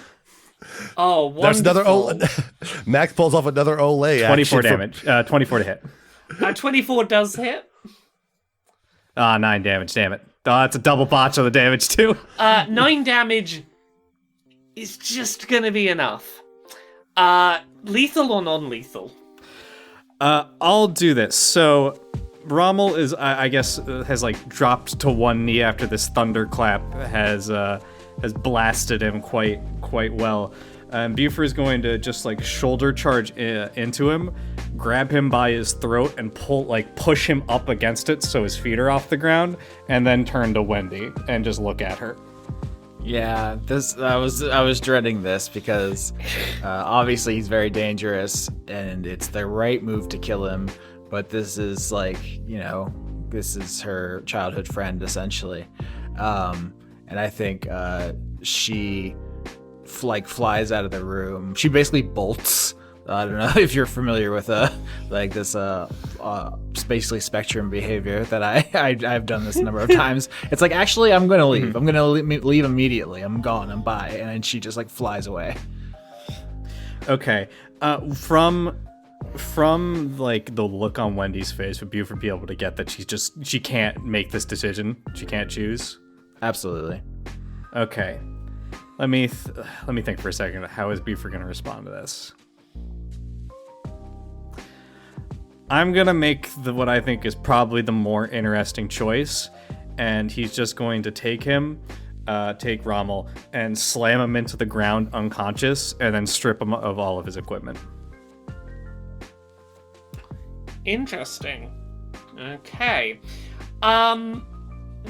Oh, wonderful. There's another Max pulls off another Olay. 24 damage. 24 to hit. 24 does hit. 9 damage. Damn it. It's a double botch on the damage too. 9 damage is just gonna be enough. Lethal or non-lethal? I'll do this. So Rommel is, I guess, has like dropped to one knee after this thunderclap has blasted him quite well. Beaufort is going to just like shoulder charge into him, grab him by his throat, and push him up against it so his feet are off the ground, and then turn to Wendy and just look at her. Yeah, I was dreading this because obviously he's very dangerous and it's the right move to kill him, but this is like, this is her childhood friend essentially. And I think she flies out of the room. She basically bolts. I don't know if you're familiar with this basically spectrum behavior that I've done this a number of times. It's like, actually, I'm gonna leave. I'm gonna leave immediately. I'm gone. I'm bye. And then she just like flies away. Okay. From like the look on Wendy's face, would Beaufort be able to get that she can't make this decision? She can't choose? Absolutely. Okay. Let me think for a second. How is Beaufort going to respond to this? I'm going to make what I think is probably the more interesting choice, and he's just going to take Rommel, and slam him into the ground unconscious, and then strip him of all of his equipment. Interesting. Okay.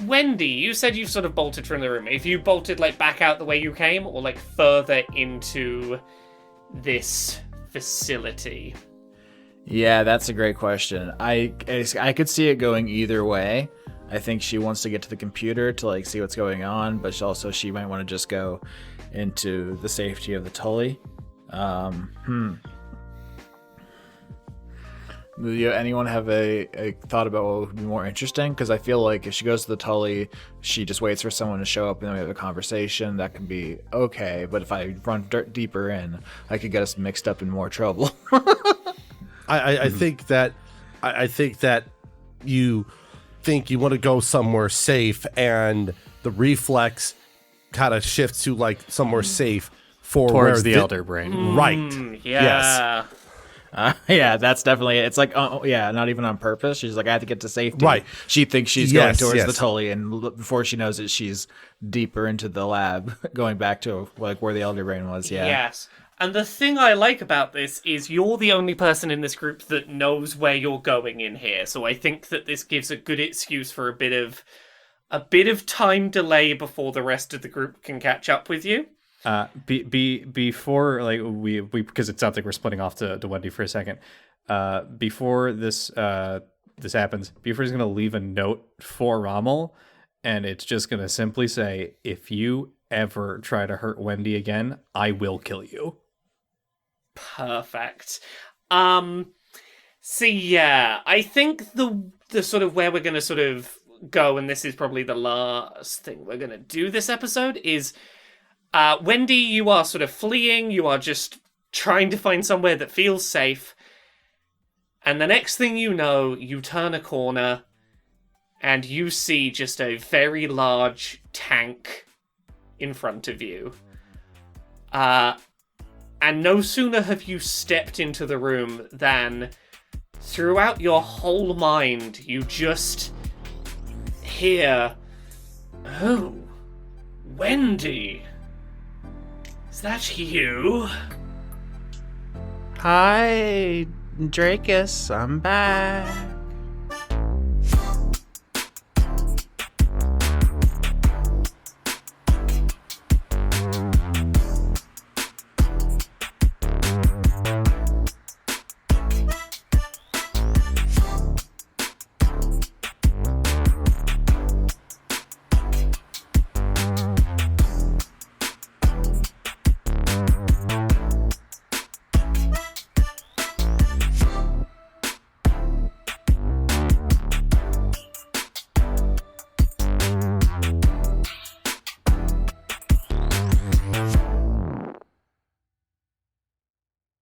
Wendy, you said you've sort of bolted from the room. If you bolted like back out the way you came, or like further into this facility? Yeah, that's a great question. I could see it going either way. I think she wants to get to the computer to like see what's going on, but she might want to just go into the safety of the Tully. Do anyone have a thought about what would be more interesting? Because I feel like if she goes to the Tully, she just waits for someone to show up and then we have a conversation. That can be okay. But if I run deeper in, I could get us mixed up in more trouble. I think that you think you want to go somewhere safe, and the reflex kind of shifts to like somewhere safe for towards the elder brain. Right. Yeah. Yes. Yeah, that's definitely it. It's like, not even on purpose. She's like, I have to get to safety. Right. She thinks she's going towards yes. the Tully, and before she knows it, she's deeper into the lab, going back to like where the elder brain was. Yeah. Yes. And the thing I like about this is you're the only person in this group that knows where you're going in here. So I think that this gives a good excuse for a bit of time delay before the rest of the group can catch up with you. Before like we because it sounds like we're splitting off to Wendy for a second. Before this happens, Beaufort is going to leave a note for Rommel, and it's just going to simply say, "If you ever try to hurt Wendy again, I will kill you." Perfect. So yeah, I think the sort of where we're going to sort of go, and this is probably the last thing we're going to do this episode, is Wendy, you are sort of fleeing, you are just trying to find somewhere that feels safe, and the next thing you know, you turn a corner, and you see just a very large tank in front of you. And no sooner have you stepped into the room than throughout your whole mind, you just hear, "Oh, Wendy, is that you?" Hi, Drakus. I'm back.